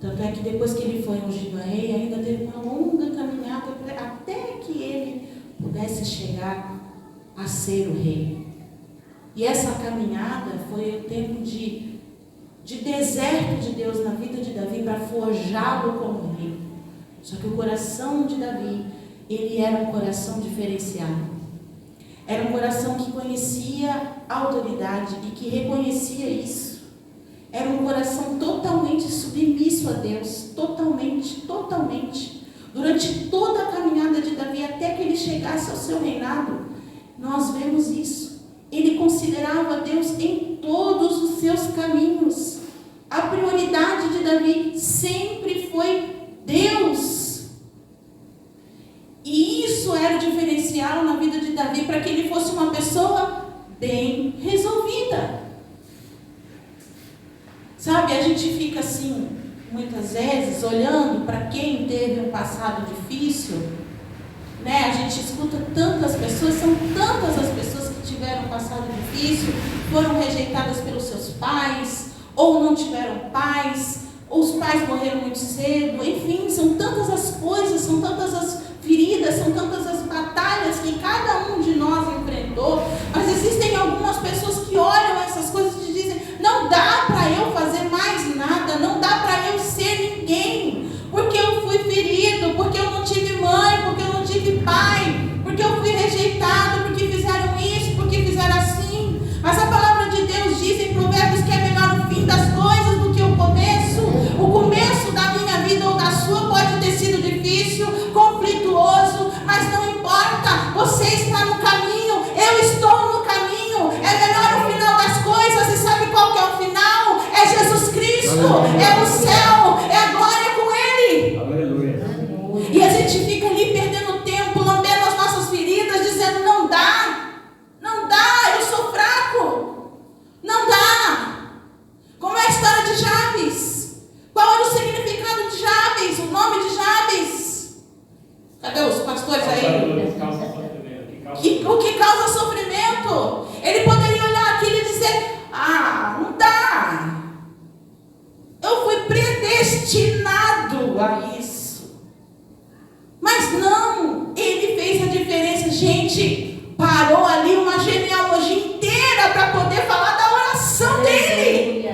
Tanto é que depois que ele foi ungido a rei, ainda teve uma longa caminhada até que ele pudesse chegar a ser o rei. E essa caminhada foi o tempo de deserto de Deus na vida de Davi para forjá-lo como rei. Só que o coração de Davi, ele era um coração diferenciado. Era um coração que conhecia a autoridade e que reconhecia isso. Era um coração totalmente submisso a Deus, totalmente. Durante toda a caminhada de Davi, até que ele chegasse ao seu reinado, nós vemos isso. Ele considerava Deus em todos os seus caminhos. A prioridade de Davi sempre foi Deus. E isso era o diferencial na vida de Davi para que ele fosse uma pessoa bem resolvida. Sabe, a gente fica assim, muitas vezes, olhando para quem teve um passado difícil, né? A gente escuta tantas pessoas, são tantas as pessoas que tiveram um passado difícil, foram rejeitadas pelos seus pais, ou não tiveram pais, os pais morreram muito cedo, enfim, são tantas as coisas, são tantas as feridas, são tantas as batalhas que cada um de nós enfrentou, mas existem algumas pessoas que olham essas coisas e dizem, não dá para eu fazer mais nada, não dá para eu ser ninguém, porque eu fui ferido, porque eu não tive mãe, porque eu não tive pai, porque eu fui rejeitado, porque fizeram isso, porque fizeram assim. Mas a palavra de Deus diz em Provérbios que é melhor o fim das coisas do que o começo. O começo da minha vida ou da sua pode ter sido difícil, conflituoso, mas não importa, você está no caminho, eu estou no caminho. É melhor o final das coisas, e sabe qual que é o final? É Jesus Cristo, é o céu, é a glória com Ele. Aleluia. E a gente fica ali perdendo tempo, lambendo as nossas feridas, dizendo, não dá, eu sou fraco, não dá. Como é a história de Jabes? Qual era o significado de Jabes, o nome de Jabes? Cadê os pastores aí? O que causa sofrimento? Ele poderia olhar aquilo e dizer, não dá. Eu fui predestinado a isso. Mas não, ele fez a diferença. Gente, parou ali uma genealogia inteira para poder falar da oração dele.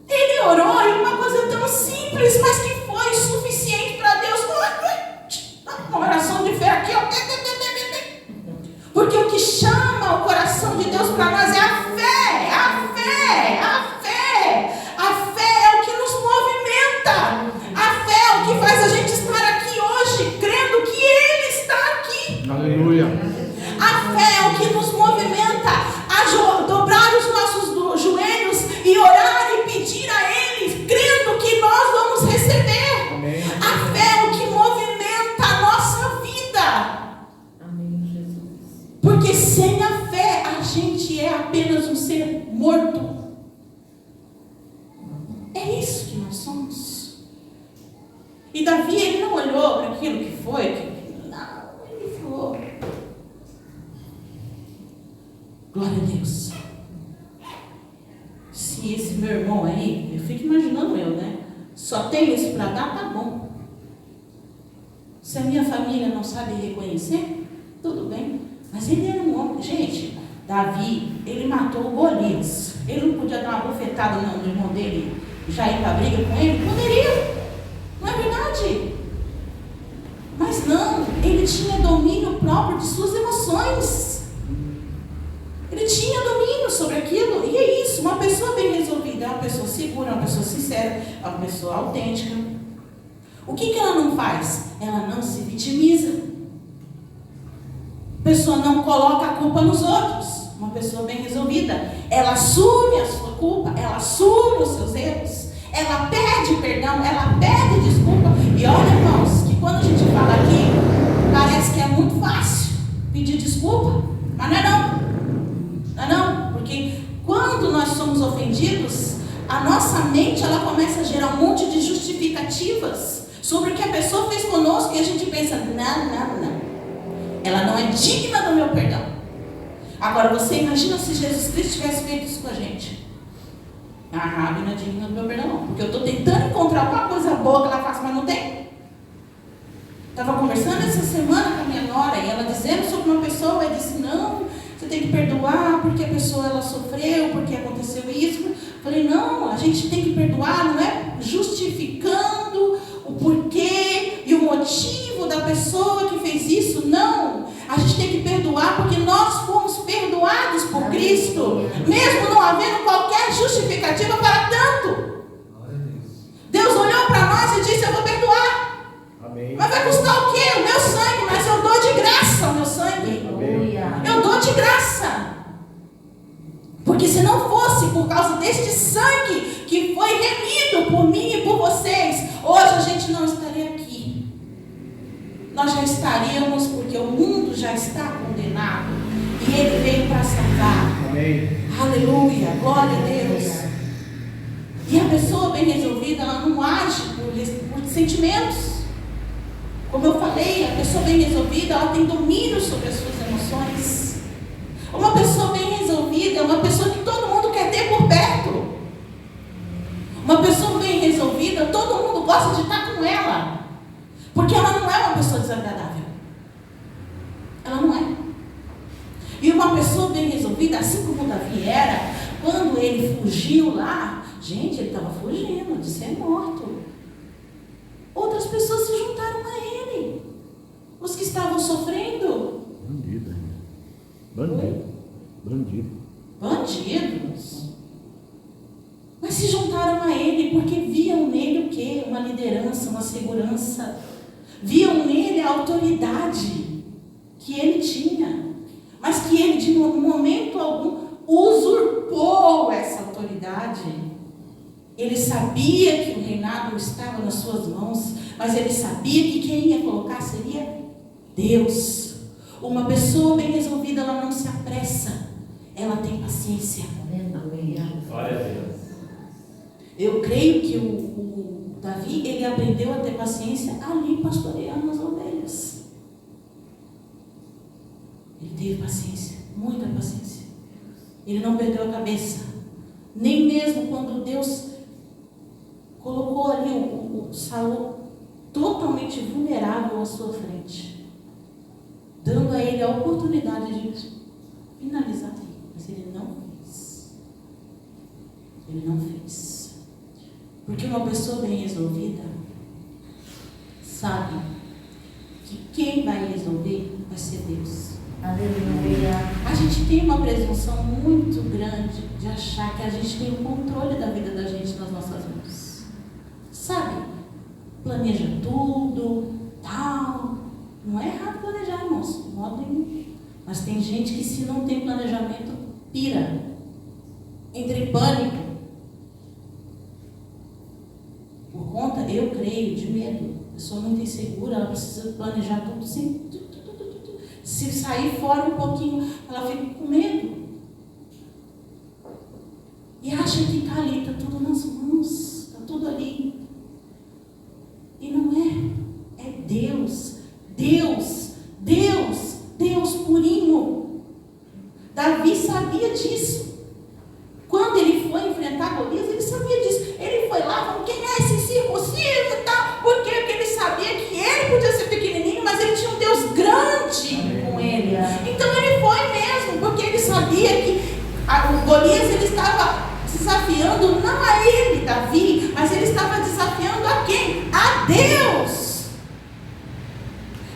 Ele orou e uma coisa tão simples, mas que foi suficiente para Deus. Uma oração de fé aqui, ó. Porque o que chama o coração de Deus para nós é a fé, a fé, a fé. A fé é o que nos movimenta. A fé é o que faz a gente estar aqui hoje, crendo que Ele está aqui. Aleluia. A fé é o que nos movimenta a dobrar os nossos joelhos e orar e pedir a Ele, crendo que nós vamos receber. Amém. A fé é o que movimenta a nossa vida. Amém, Jesus. Porque sem a fé, a gente é apenas um ser morto. É isso que nós somos. E Davi, ele não olhou para aquilo que foi. Não, ele falou, glória a Deus. Se esse meu irmão aí, eu fico imaginando eu, né? Só tem isso para dar, tá bom. Se a minha família não sabe reconhecer, tudo bem. Mas ele era um homem. Gente, Davi, ele matou o Golias. Ele não podia dar uma bofetada no irmão dele e já ir para a briga com ele? Poderia. Não é verdade? Mas não, ele tinha domínio próprio de suas emoções. Ele tinha domínio sobre aquilo. E é isso, uma pessoa bem resolvida é uma pessoa segura, uma pessoa sincera, é uma pessoa autêntica. O que ela não faz? Ela não se vitimiza. A pessoa não coloca a culpa nos outros. Uma pessoa bem resolvida, ela assume a sua culpa, ela assume os seus erros, ela pede perdão, ela pede desculpa. E olha, irmãos, que quando a gente fala aqui, parece que é muito fácil pedir desculpa, mas não é não. Não é não, porque quando nós somos ofendidos, a nossa mente ela começa a gerar um monte de justificativas sobre o que a pessoa fez conosco e a gente pensa, não. Ela não é digna do meu perdão. Agora, você imagina se Jesus Cristo tivesse feito isso com a gente. A Rabi não é digna do meu perdão, não. Porque eu estou tentando encontrar alguma coisa boa que ela faça, mas não tem. Estava conversando essa semana com a minha nora e ela dizendo sobre uma pessoa e disse, não, você tem que perdoar porque a pessoa ela sofreu, porque aconteceu isso. Falei, não, a gente tem que perdoar, não é justificando o porquê e o motivo da pessoa que fez isso, não. A gente tem que perdoar porque nós fomos perdoados por Cristo, mesmo não havendo qualquer justificativa para tanto. Deus olhou para nós e disse, eu vou perdoar. Amém. Mas vai custar o quê? O meu sangue, mas eu dou de graça o meu sangue. Eu dou de graça. Porque se não fosse por causa deste sangue que foi remido por mim e por vocês, hoje a gente não estaria aqui. Nós já estaríamos, porque o mundo já está condenado e Ele veio para salvar. Amém. Aleluia, glória a Deus. E a pessoa bem resolvida, ela não age por sentimentos. Como eu falei, a pessoa bem resolvida, ela tem domínio sobre as suas emoções. Uma pessoa bem resolvida é uma pessoa que todo mundo quer ter por perto. Uma todo mundo gosta de estar com ela. Porque ela não é uma pessoa desagradável. Ela não é. E uma pessoa bem resolvida, assim como Davi era, quando ele fugiu lá, gente, ele estava fugindo de ser morto. Outras pessoas se juntaram a ele. Os que estavam sofrendo. Bandido. Bandido. Bandido. Bandidos. Mas se juntaram a ele porque viam nele o quê? Uma liderança, uma segurança. Viam nele a autoridade que ele tinha. Mas que ele, de momento algum, usurpou essa autoridade. Ele sabia que o reinado estava nas suas mãos, mas ele sabia que quem ia colocar seria Deus. Uma pessoa bem resolvida, ela não se apressa, ela tem paciência. Glória a Deus. Eu creio que o Davi, ele aprendeu a ter paciência ali pastoreando as ovelhas. Ele teve paciência, muita paciência. Ele não perdeu a cabeça. Nem mesmo quando Deus colocou ali o Saul totalmente vulnerável à sua frente, dando a ele a oportunidade de finalizar ali. Mas ele não fez. Ele não fez. Porque uma pessoa bem resolvida sabe que quem vai resolver vai ser Deus. Aleluia. A gente tem uma presunção muito grande de achar que a gente tem o controle da vida da gente nas nossas mãos. Sabe? Planeja tudo, tal. Não é errado planejar, irmãos. De modo nenhum. Mas tem gente que, se não tem planejamento, pira. Entra em pânico. Por conta, eu creio, de medo. A pessoa muito insegura, ela precisa planejar tudo sem. Se sair fora um pouquinho, ela fica com medo. E acha que está ali, está tudo nas mãos, está tudo ali. E não é. É Deus. Deus. Deus. Deus purinho. Davi sabia disso. Quando ele foi enfrentar Golias, ele sabia disso. Ele foi lá falando, quem é esse circunciso e tal? Porque ele sabia que ele podia ser pequenininho, mas ele tinha um Deus grande com ele. Então ele foi mesmo, porque ele sabia que o Golias, ele estava desafiando não a ele, Davi, mas ele estava desafiando a quem? A Deus.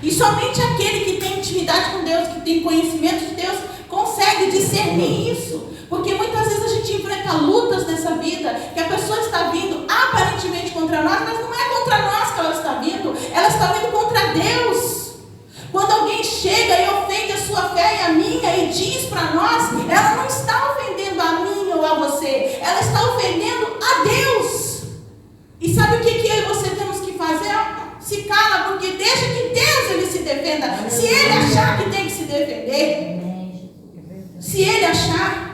E somente aquele que tem intimidade com Deus, que tem conhecimento de Deus, consegue discernir isso. Porque muitas vezes a gente enfrenta lutas nessa vida, que a pessoa está vindo aparentemente contra nós, mas não é contra nós que ela está vindo, ela está vindo contra Deus. Quando alguém chega e ofende a sua fé e a minha e diz para nós, ela não está ofendendo a mim ou a você, ela está ofendendo a Deus. E sabe o que eu e você temos que fazer? Se cala, porque deixa que Deus ele se defenda. Se ele achar que tem que se defender, se ele achar.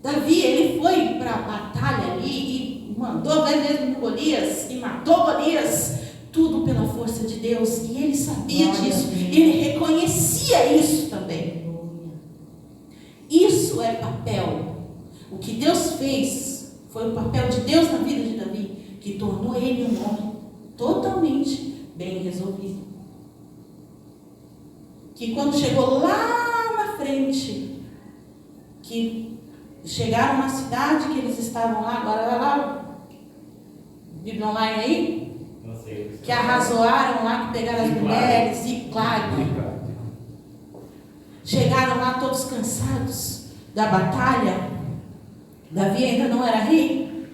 Davi, ele foi para a batalha ali e mandou mesmo Golias e matou Golias, tudo pela força de Deus, e ele sabia disso, ele reconhecia isso também. Isso é papel. O que Deus fez foi o papel de Deus na vida de Davi, que tornou ele um homem totalmente bem resolvido. Que quando chegou lá na frente, que chegaram na cidade que eles estavam lá, agora vai lá, Bíblia online aí? Não sei. Que arrazoaram lá, que pegaram as mulheres, e claro, chegaram lá todos cansados da batalha. Davi ainda não era rei.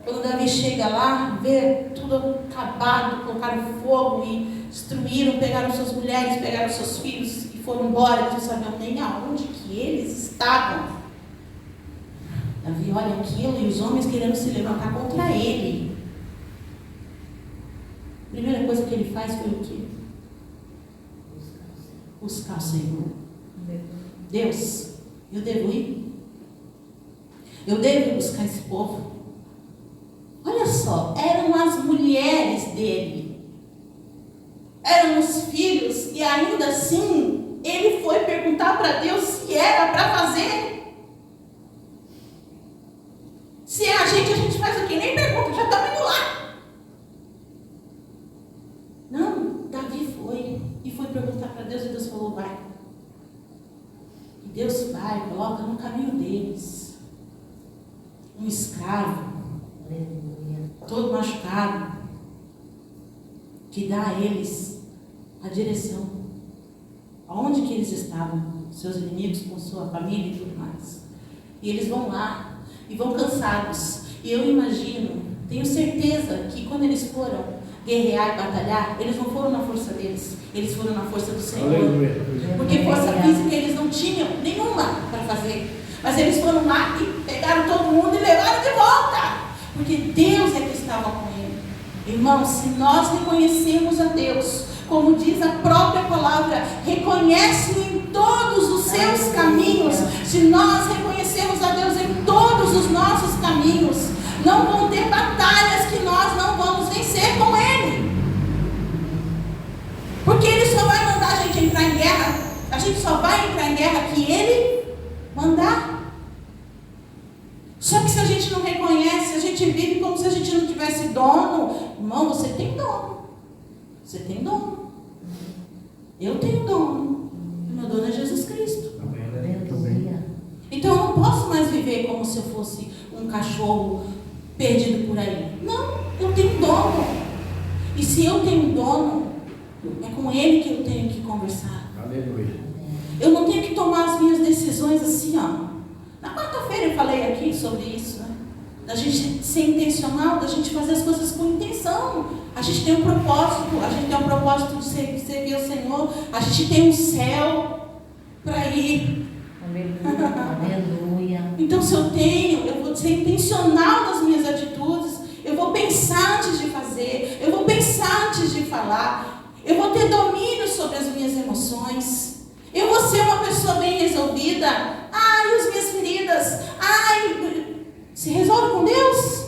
Quando Davi chega lá, vê tudo acabado, colocaram fogo e destruíram, pegaram suas mulheres, pegaram seus filhos e foram embora. Eles não sabiam nem aonde que eles estavam. Davi olha aquilo e os homens querendo se levantar contra ele. A primeira coisa que ele faz foi o quê? Buscar o Senhor. Deus, eu devo ir? Eu devo buscar esse povo? Olha só, eram as mulheres dele, eram os filhos, e ainda assim, ele foi perguntar para Deus se era para fazer. Se é a gente faz o quê? Nem pergunta, já estamos indo lá. Não, Davi foi. E foi perguntar para Deus e Deus falou, vai. E Deus vai, coloca no caminho deles um escravo, todo machucado, que dá a eles a direção. Aonde que eles estavam? Seus inimigos, com sua família e tudo mais. E eles vão lá e vão cansados. E eu imagino, tenho certeza que quando eles foram guerrear e batalhar, eles não foram na força deles, eles foram na força do Senhor. Aleluia. Porque força física eles não tinham nenhuma para fazer. Mas eles foram lá e pegaram todo mundo e levaram de volta. Porque Deus é que estava com ele. Irmãos, se nós reconhecemos a Deus, como diz a própria palavra, reconhece-o em todos os seus caminhos. Se nós reconhecemos a Deus em todos os nossos caminhos, não vão ter batalhas que nós não vamos vencer com Ele. Porque Ele só vai mandar a gente entrar em guerra. A gente só vai entrar em guerra que Ele mandar. Só que se a gente não reconhece, a gente vive como se a gente não tivesse dono. Irmão, você tem dono. Você tem dono. Eu tenho dono. E meu dono é Jesus Cristo. Então eu não posso mais viver como se eu fosse um cachorro perdido por aí. Não, eu tenho dono. E se eu tenho um dono, é com ele que eu tenho que conversar. Aleluia. Eu não tenho que tomar as minhas decisões assim, ó. Na quarta-feira eu falei aqui sobre isso, né? Da gente ser intencional, da gente fazer as coisas com intenção. A gente tem um propósito, de servir ao Senhor. A gente tem um céu para ir. Aleluia. Então, se eu vou ser intencional nas minhas atitudes. Eu vou pensar antes de fazer. Eu vou pensar antes de falar. Eu vou ter domínio sobre as minhas emoções. Eu vou ser uma pessoa bem resolvida. Ai, as minhas feridas. Ai, se resolve com Deus.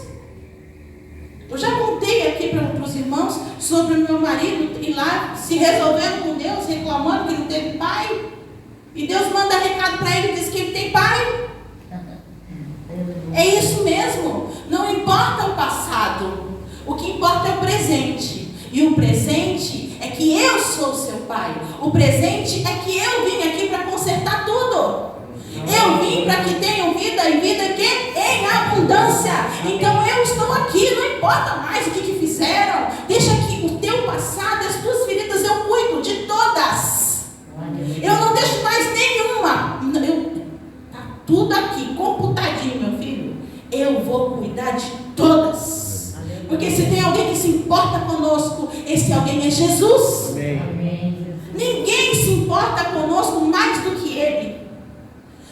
Eu já contei aqui para os irmãos sobre o meu marido ir lá se resolvendo com Deus, reclamando que não teve pai. E Deus manda recado para ele e diz que ele tem pai. É isso mesmo. Não importa o passado. O que importa é o presente. E o presente é que eu sou seu pai. O presente é que eu vim aqui para consertar tudo. Eu vim para que tenham vida e vida que em abundância. Então eu estou aqui, não importa mais o que fizeram. Deixa que o teu passado, as tuas feridas eu cuido de todas. Eu não deixo mais nenhuma. Está tudo aqui, computadinho, meu filho. Eu vou cuidar de todas. Porque se tem alguém que se importa conosco, esse alguém é Jesus. Amém. Ninguém se importa conosco mais do que Ele.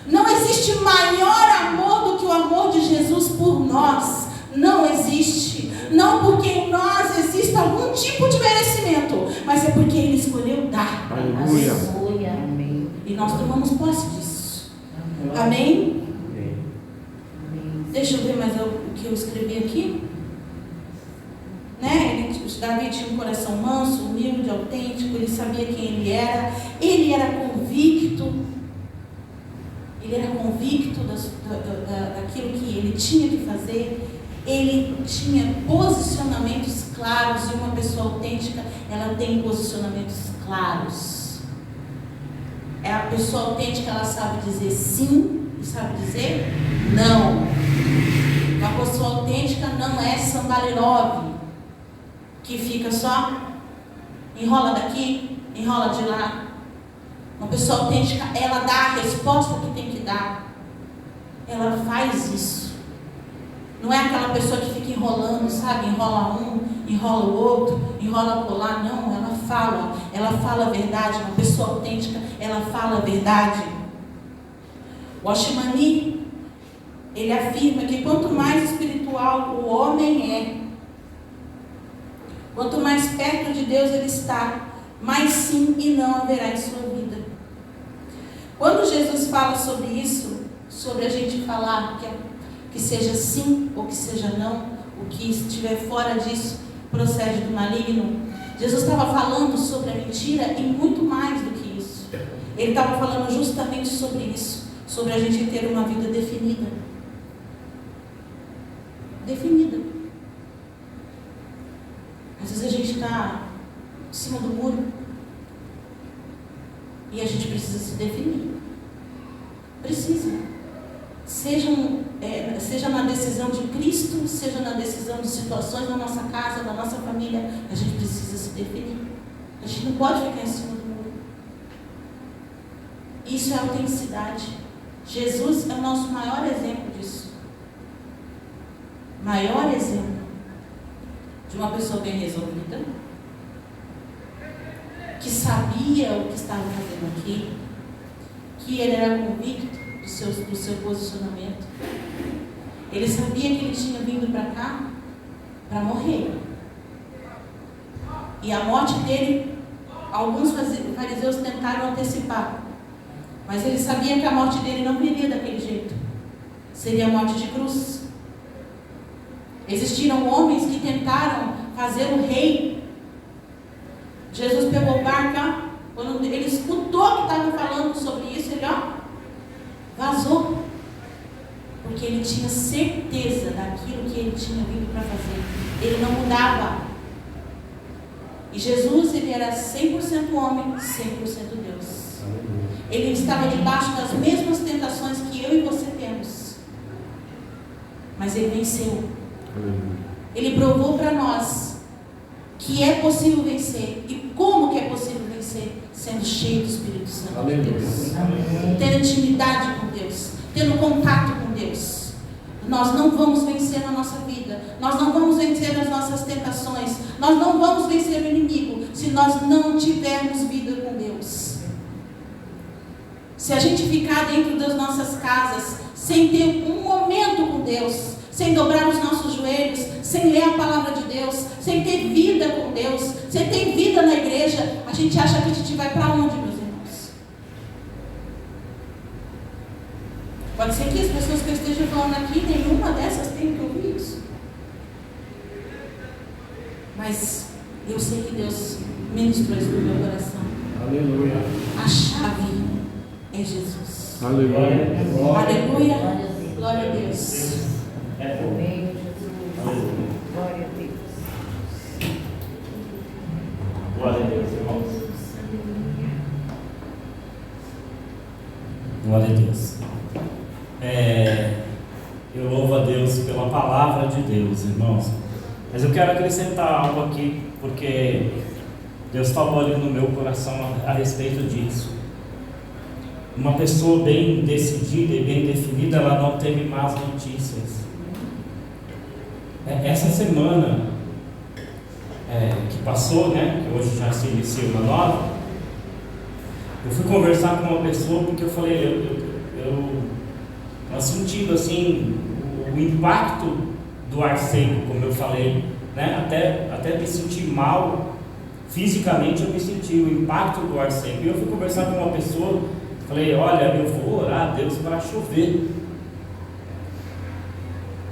Não existe maior amor do que o amor de Jesus por nós. Não existe. Não porque em nós existe algum tipo de merecimento, mas é porque Ele escolheu dar. Aleluia. Aleluia. Amém. E nós tomamos posse disso. Amém? Deixa eu ver mais o que eu escrevi aqui. Né? Davi tinha um coração manso, humilde, autêntico. Ele sabia quem ele era. Ele era convicto. Ele era convicto daquilo que ele tinha que fazer. Ele tinha posicionamentos claros. E uma pessoa autêntica, ela tem posicionamentos claros. É a pessoa autêntica, ela sabe dizer sim e sabe dizer não. Uma pessoa autêntica não é Sambalinov, que fica só, enrola daqui, enrola de lá. Uma pessoa autêntica, ela dá a resposta que tem que dar. Ela faz isso. Não é aquela pessoa que fica enrolando, sabe? Enrola um, enrola o outro, enrola por lá. Não, ela fala a verdade. Uma pessoa autêntica, ela fala a verdade. O Oshimani, ele afirma que quanto mais espiritual o homem é, quanto mais perto de Deus ele está, mais sim e não haverá em sua vida. Quando Jesus fala sobre isso, sobre a gente falar que seja sim ou que seja não, o que estiver fora disso procede do maligno, Jesus estava falando sobre a mentira e muito mais do que isso. Ele estava falando justamente sobre isso, sobre a gente ter uma vida definida. definida. Às vezes a gente está em cima do muro e a gente precisa se definir. Precisa. Seja na decisão de Cristo, seja na decisão de situações na nossa casa, na nossa família, a gente precisa se definir. A gente não pode ficar em cima do muro. Isso é autenticidade. Jesus é o nosso maior exemplo disso. Maior exemplo de uma pessoa bem resolvida, que sabia o que estava fazendo aqui, que ele era convicto do seu posicionamento. Ele sabia que ele tinha vindo para cá para morrer. E a morte dele, alguns fariseus tentaram antecipar. Mas ele sabia que a morte dele não viria daquele jeito. Seria a morte de cruz. Existiram homens que tentaram fazer o rei. Jesus pegou o barco, quando ele escutou que estavam falando sobre isso, ele vazou. Porque ele tinha certeza daquilo que ele tinha vindo para fazer. Ele não mudava. E Jesus, ele era 100% homem, 100% Deus. Ele estava debaixo das mesmas tentações que eu e você temos. Mas ele venceu. Ele provou para nós que é possível vencer. E como que é possível vencer? Sendo cheio do Espírito Santo de Deus. Tendo intimidade com Deus. Tendo contato com Deus. Nós não vamos vencer na nossa vida. Nós não vamos vencer nas nossas tentações. Nós não vamos vencer o inimigo se nós não tivermos vida com Deus. Se a gente ficar dentro das nossas casas, sem ter um momento com Deus, sem dobrar os nossos joelhos, sem ler a palavra de Deus, sem ter vida com Deus, sem ter vida na igreja, a gente acha que a gente vai para onde, meus irmãos? Pode ser que as pessoas que eu esteja falando aqui, nenhuma dessas tem que ouvir isso. Mas eu sei que Deus ministrou isso no meu coração. Aleluia. A chave é Jesus. Aleluia. Aleluia. Glória a Deus. Glória a Deus. Glória a Deus, irmãos. Glória a Deus. Eu louvo a Deus pela palavra de Deus, irmãos. Mas eu quero acrescentar algo aqui, porque Deus falou ali no meu coração a respeito disso. Uma pessoa bem decidida e bem definida, ela não teve más notícias. Essa semana que passou, né, que hoje já se inicia uma nova, eu fui conversar com uma pessoa porque eu falei, eu sentindo assim o impacto do ar seco, como eu falei, né, até me sentir mal fisicamente, eu me senti o impacto do ar seco. E eu fui conversar com uma pessoa, falei, olha, eu vou orar a Deus para chover.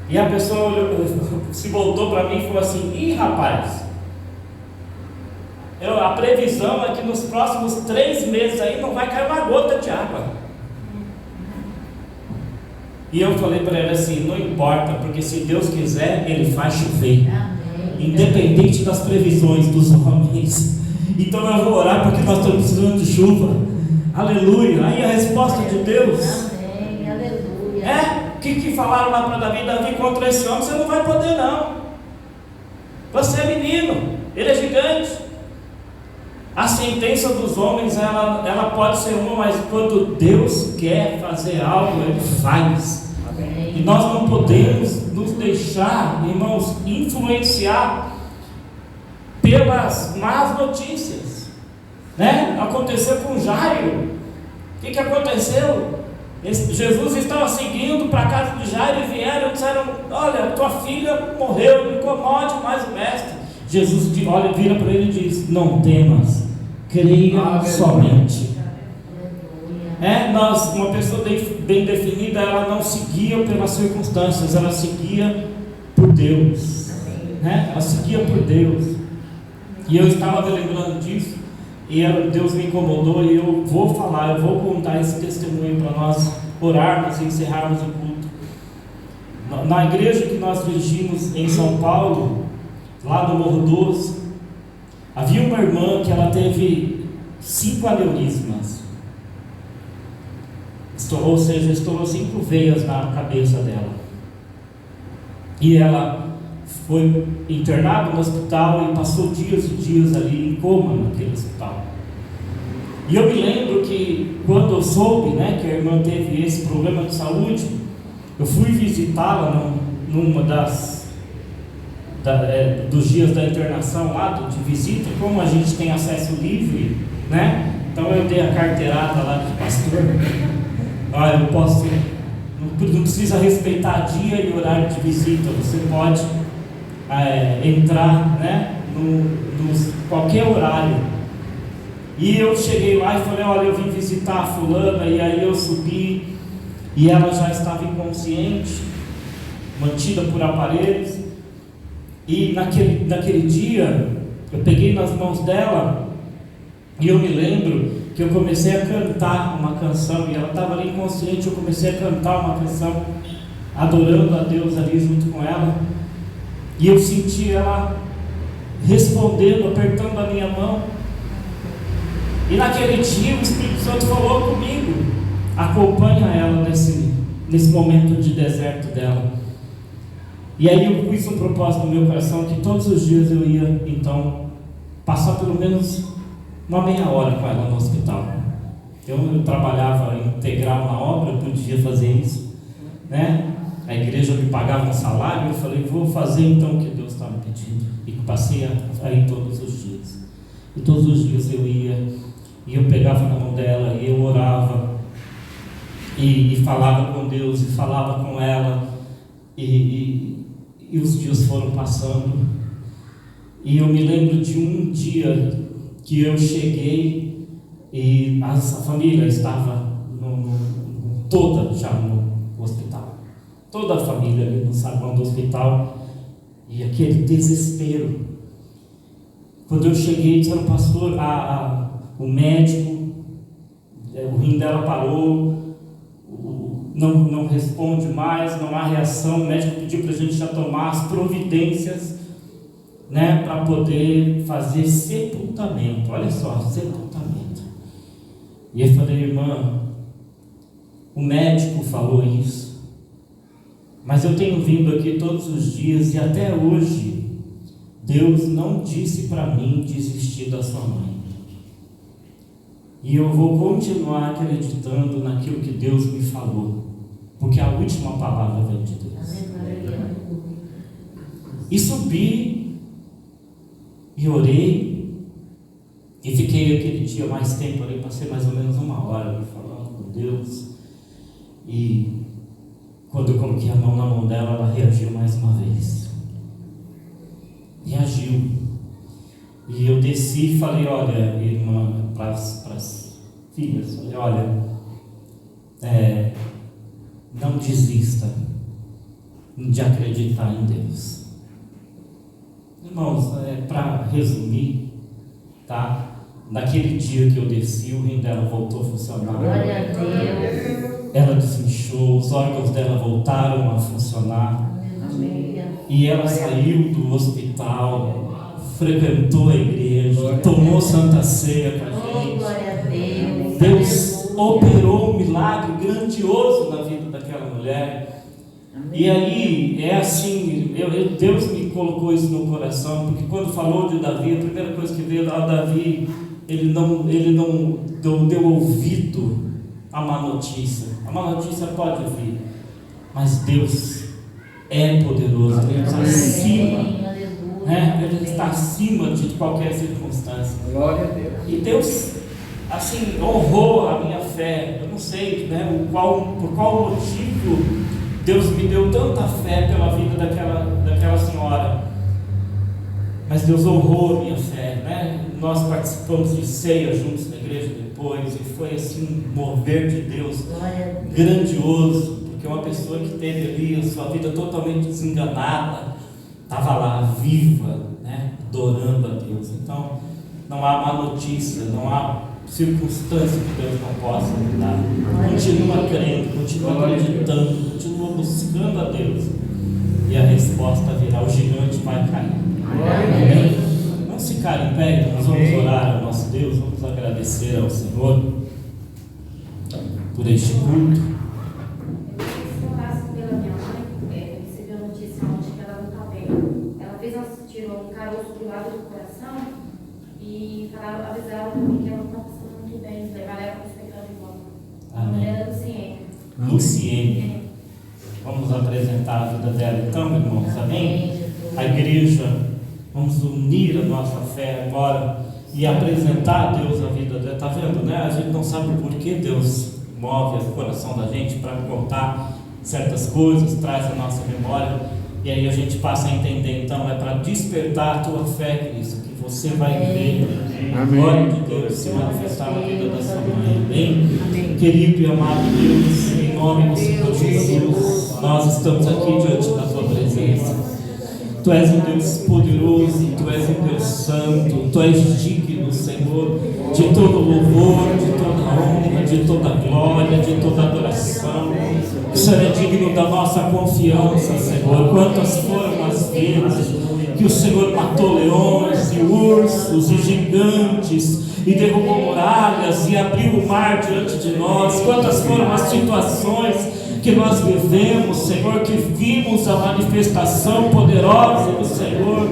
E a pessoa se voltou para mim e falou assim, ih, rapaz, a previsão é que nos próximos 3 meses aí não vai cair uma gota de água. E eu falei para ela assim, não importa, porque se Deus quiser, Ele faz chover. Amém. Independente das previsões dos homens. Então eu vou orar porque nós estamos precisando de chuva. Aleluia. Aí a resposta de Deus. Amém. Aleluia. O que falaram lá para Davi, contra esse homem, você não vai poder não. Você é menino, ele é gigante. A sentença dos homens, ela pode ser uma, mas quando Deus quer fazer algo, Ele faz. Amém. E nós não podemos nos deixar, irmãos, influenciar pelas más notícias, né? Aconteceu com Jairo. O que aconteceu? Jesus estava seguindo para a casa de Jairo e vieram e disseram, olha, tua filha morreu, não incomode mais o mestre. Jesus olha, vira para ele e diz, não temas, creia somente. Uma pessoa bem definida, ela não seguia pelas circunstâncias, ela seguia por Deus, né? Ela seguia por Deus. E eu estava me lembrando disso, e Deus me incomodou, e eu vou contar esse testemunho para nós orarmos e encerrarmos o culto. Na igreja que nós dirigimos em São Paulo, lá no Morro Doce, havia uma irmã que ela teve 5 aneurismas, ou seja, estourou 5 veias na cabeça dela, e ela foi internada no hospital e passou dias e dias ali em coma naquele hospital. E eu me lembro que quando eu soube, né, que a irmã teve esse problema de saúde, eu fui visitá-la numa dos dias da internação lá, de visita. Como a gente tem acesso livre, né? Então eu dei a carteirada lá de pastor. Eu posso, não precisa respeitar dia e horário de visita, você pode entrar, né, no qualquer horário. E eu cheguei lá e falei: olha, eu vim visitar a fulana. E aí eu subi e ela já estava inconsciente, mantida por aparelhos. E naquele dia eu peguei nas mãos dela e eu me lembro que eu comecei a cantar uma canção, e ela estava ali inconsciente. Eu comecei a cantar uma canção adorando a Deus ali junto com ela, e eu senti ela respondendo, apertando a minha mão. E naquele dia o Espírito Santo falou comigo: acompanha ela nesse momento de deserto dela. E aí eu pus um propósito no meu coração que todos os dias eu ia então passar pelo menos uma meia hora com ela no hospital. Eu trabalhava integral na obra, eu podia fazer isso, né? A igreja me pagava um salário, eu falei: vou fazer então o que Deus está me pedindo. E passei a ir todos os dias. E todos os dias eu ia, e eu pegava na mão dela, e eu orava, e falava com Deus, e falava com ela, e os dias foram passando. E eu me lembro de um dia que eu cheguei e a família estava toda já no hospital, toda a família ali no saguão do hospital, e aquele desespero. Quando eu cheguei, disseram: pastor, o médico, o rim dela parou, não responde mais, não há reação. O médico pediu para a gente já tomar as providências, né, para poder fazer sepultamento. Olha só, sepultamento. E eu falei: irmã, o médico falou isso, mas eu tenho vindo aqui todos os dias e até hoje Deus não disse para mim desistir da sua mãe. E eu vou continuar acreditando naquilo que Deus me falou, porque a última palavra vem de Deus. E subi, e orei, e fiquei aquele dia mais tempo ali, passei mais ou menos uma hora ali falando com Deus. E quando eu coloquei a mão na mão dela, ela reagiu mais uma vez. Reagiu. E eu desci e falei: olha, irmã, para as filhas, falei: olha, não desista de acreditar em Deus. Irmãos, para resumir, tá? Naquele dia que eu desci, o rim dela voltou a funcionar. Glória a Deus. Ela desinchou, os órgãos dela voltaram a funcionar. Amém. E ela saiu do hospital, frequentou a igreja, tomou Santa Ceia com a gente. Glória a Deus. Deus operou um milagre grandioso na vida daquela mulher. E aí, assim, Deus me colocou isso no coração, porque quando falou de Davi, a primeira coisa que veio a Davi, ele não deu ouvido à má notícia. A má notícia pode vir, mas Deus é poderoso, Ele está acima, né? Ele está acima de qualquer circunstância. Glória a Deus. E Deus, assim, honrou a minha fé. Eu não sei, né, por qual motivo Deus me deu tanta fé pela vida daquela senhora, mas Deus honrou a minha fé, né? Nós participamos de ceia juntos na igreja depois, e foi assim um mover de Deus grandioso, porque uma pessoa que teve ali a sua vida totalmente desenganada, estava lá viva, né? Adorando a Deus. Então não há má notícia, não há circunstância que Deus não possa mudar. Continua crendo, continua acreditando, continua buscando a Deus. e a resposta virá, o gigante vai cair. Amém? Vamos ficar em pé, nós vamos orar ao nosso Deus, vamos agradecer ao Senhor por este culto. Eu orasse pela minha mãe, eu recebi a notícia ontem que ela não está bem. Ela tirou um caroço do lado do coração e avisaram para mim que ela não está passando muito bem, levar ela para o hospital de volta. A mulher é Luciene. Luciene. Vamos apresentar a vida dela então, irmãos, amém? A igreja, vamos unir a nossa fé agora e apresentar a Deus a vida dela. Está vendo, né? A gente não sabe por que Deus move o coração da gente para contar certas coisas, traz a nossa memória, e aí a gente passa a entender. Então é para despertar a tua fé, Cristo, que você vai ver a glória de Deus se manifestar na vida da sua mãe. Amém? Querido e amado Deus, em nome do Senhor Jesus, nós estamos aqui diante da tua presença. Tu és um Deus poderoso, Tu és um Deus santo, Tu és digno, Senhor, de todo louvor, de toda honra, de toda glória, de toda adoração. O Senhor é digno da nossa confiança, Senhor. Quantas foram as vezes que o Senhor matou leões e ursos e gigantes e derrubou muralhas e abriu o mar diante de nós. Quantas foram as situações que nós vivemos, Senhor, que vimos a manifestação poderosa do Senhor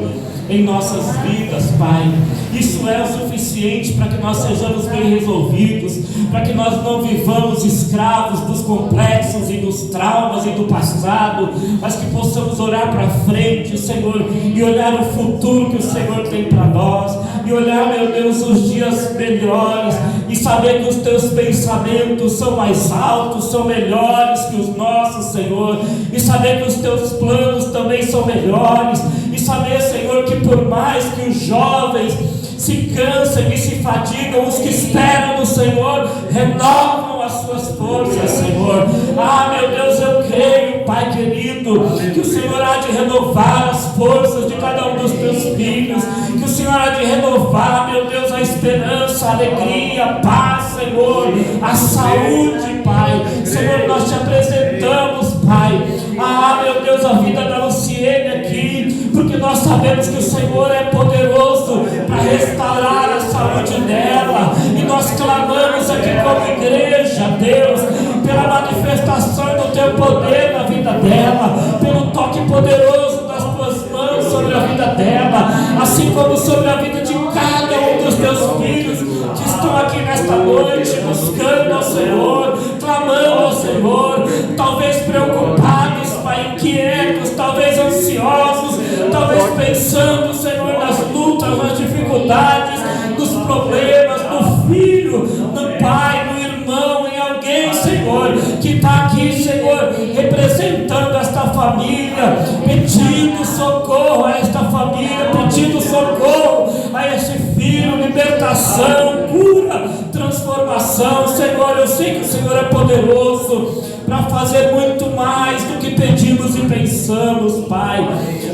em nossas vidas, Pai. Isso é o suficiente para que nós sejamos bem resolvidos, para que nós não vivamos escravos dos complexos e dos traumas e do passado, mas que possamos olhar para frente, Senhor, e olhar o futuro que o Senhor tem para nós, e olhar, meu Deus, os dias melhores, e saber que os teus pensamentos são mais altos, são melhores que os nossos, Senhor, e saber que os teus planos também são melhores, e saber, Senhor, que por mais que os jovens se cansem e se fadigam, os que esperam no Senhor renovam as suas forças, Senhor. Ah, meu Deus, eu creio, Pai querido, que o Senhor há de renovar as forças de cada um dos teus filhos, que o Senhor há de renovar, meu Deus, a esperança, a alegria, a paz, Senhor, a saúde, Pai. Senhor, nós te apresentamos, Pai, ah, meu Deus, a vida da Luciene aqui, porque nós sabemos que o Senhor é poderoso para restaurar a saúde dela, e nós clamamos aqui como igreja, Deus, pela manifestação do teu poder na vida dela, pelo toque poderoso das tuas mãos sobre a vida dela, assim como sobre a vida de cada um dos teus filhos que estão aqui nesta noite, buscando ao Senhor, clamando ao Senhor, talvez preocupados, Pai, inquietos, talvez ansiosos, talvez pensando, Senhor, nas lutas, nas dificuldades, nos problemas, no filho, no pai, no irmão, em alguém, Senhor, que está aqui, Senhor, representando esta família, pedindo socorro a esta família, pedindo socorro a esse filho, libertação, cura, transformação. Senhor, eu sei que o Senhor é poderoso para fazer muito mais do que pedimos e pensamos, Pai.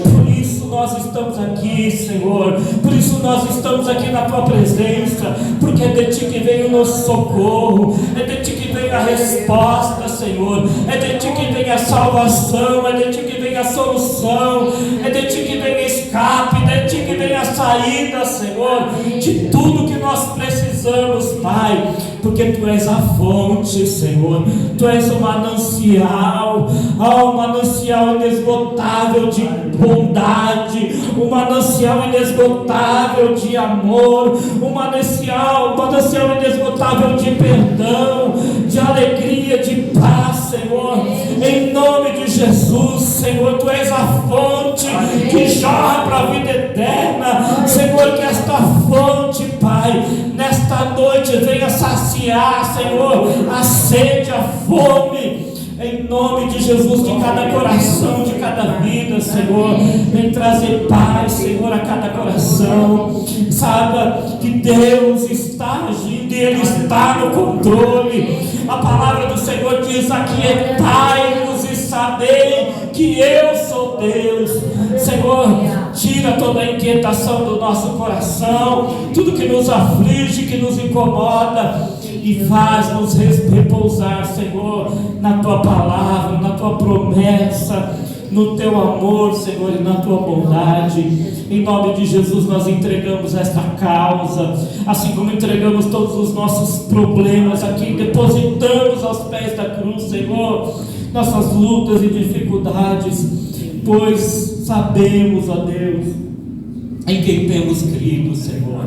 Por isso nós estamos aqui, Senhor, por isso nós estamos aqui na tua presença, porque é de ti que vem o nosso socorro, é de ti que vem a resposta, Senhor, é de ti que vem a salvação, é de ti que vem a solução, é de ti que vem escape, é de ti que vem a saída, Senhor, de tudo que nós precisamos, Pai, porque tu és a fonte, Senhor, tu és o manancial, um manancial inesgotável de bondade, um manancial inesgotável de amor, um manancial inesgotável de perdão, de alegria, de paz, Senhor, em nome de Jesus, Senhor, tu és a fonte que jorra para a vida eterna, Senhor, que esta fonte, Pai, nesta noite venha saciar, Senhor, a sede, a fome, em nome de Jesus, de cada coração, de cada vida, Senhor, vem trazer paz, Senhor, a cada coração. Saiba que Deus está agindo e Ele está no controle. A palavra do Senhor diz: aquietai-vos e sabei que eu sou Deus. Senhor, tira toda a inquietação do nosso coração, tudo que nos aflige, que nos incomoda, e faz-nos repousar, Senhor, na Tua palavra, na Tua promessa, no teu amor, Senhor, e na tua bondade. Em nome de Jesus nós entregamos esta causa, assim como entregamos todos os nossos problemas aqui, depositamos aos pés da cruz, Senhor, nossas lutas e dificuldades, pois sabemos, ó Deus, em quem temos crido, Senhor.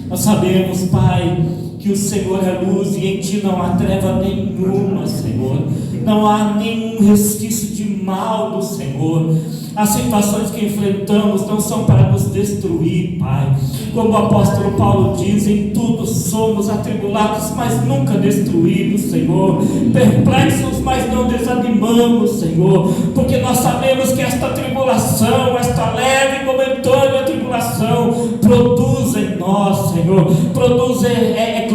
Nós sabemos, Pai, que o Senhor é luz e em Ti não há treva nenhuma, Senhor. Não há nenhum resquício de mal do Senhor. As situações que enfrentamos não são para nos destruir, Pai. Como o apóstolo Paulo diz, em tudo somos atribulados, mas nunca destruídos, Senhor. Perplexos, mas não desanimamos, Senhor. Porque nós sabemos que esta tribulação, esta leve e momentânea tribulação, produz em nós, Senhor. Produz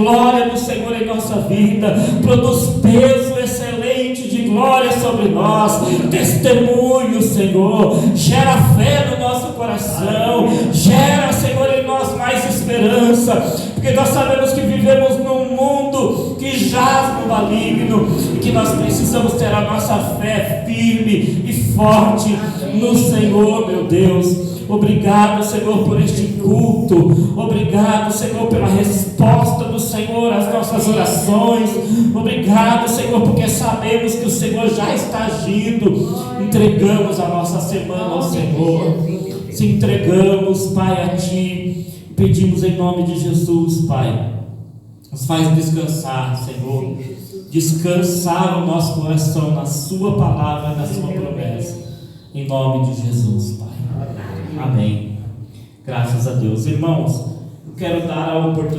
glória do Senhor em nossa vida. Produz peso excelente de glória sobre nós. Testemunho, Senhor. Gera fé no nosso coração, gera, Senhor, em nós mais esperança, porque nós sabemos que vivemos num mundo que jaz no maligno e que nós precisamos ter a nossa fé firme e forte no Senhor, meu Deus. Obrigado, Senhor, por este culto. Obrigado, Senhor, pela resposta do Senhor às nossas orações. Obrigado, Senhor, porque sabemos que o Senhor já está agindo. Entregamos a nossa semana ao Senhor. Se entregamos, Pai, a Ti. Pedimos em nome de Jesus, Pai. Nos faz descansar, Senhor. Descansar o nosso coração na Sua palavra, na Sua promessa. Em nome de Jesus, Pai. Amém. Graças a Deus. Irmãos, eu quero dar a oportunidade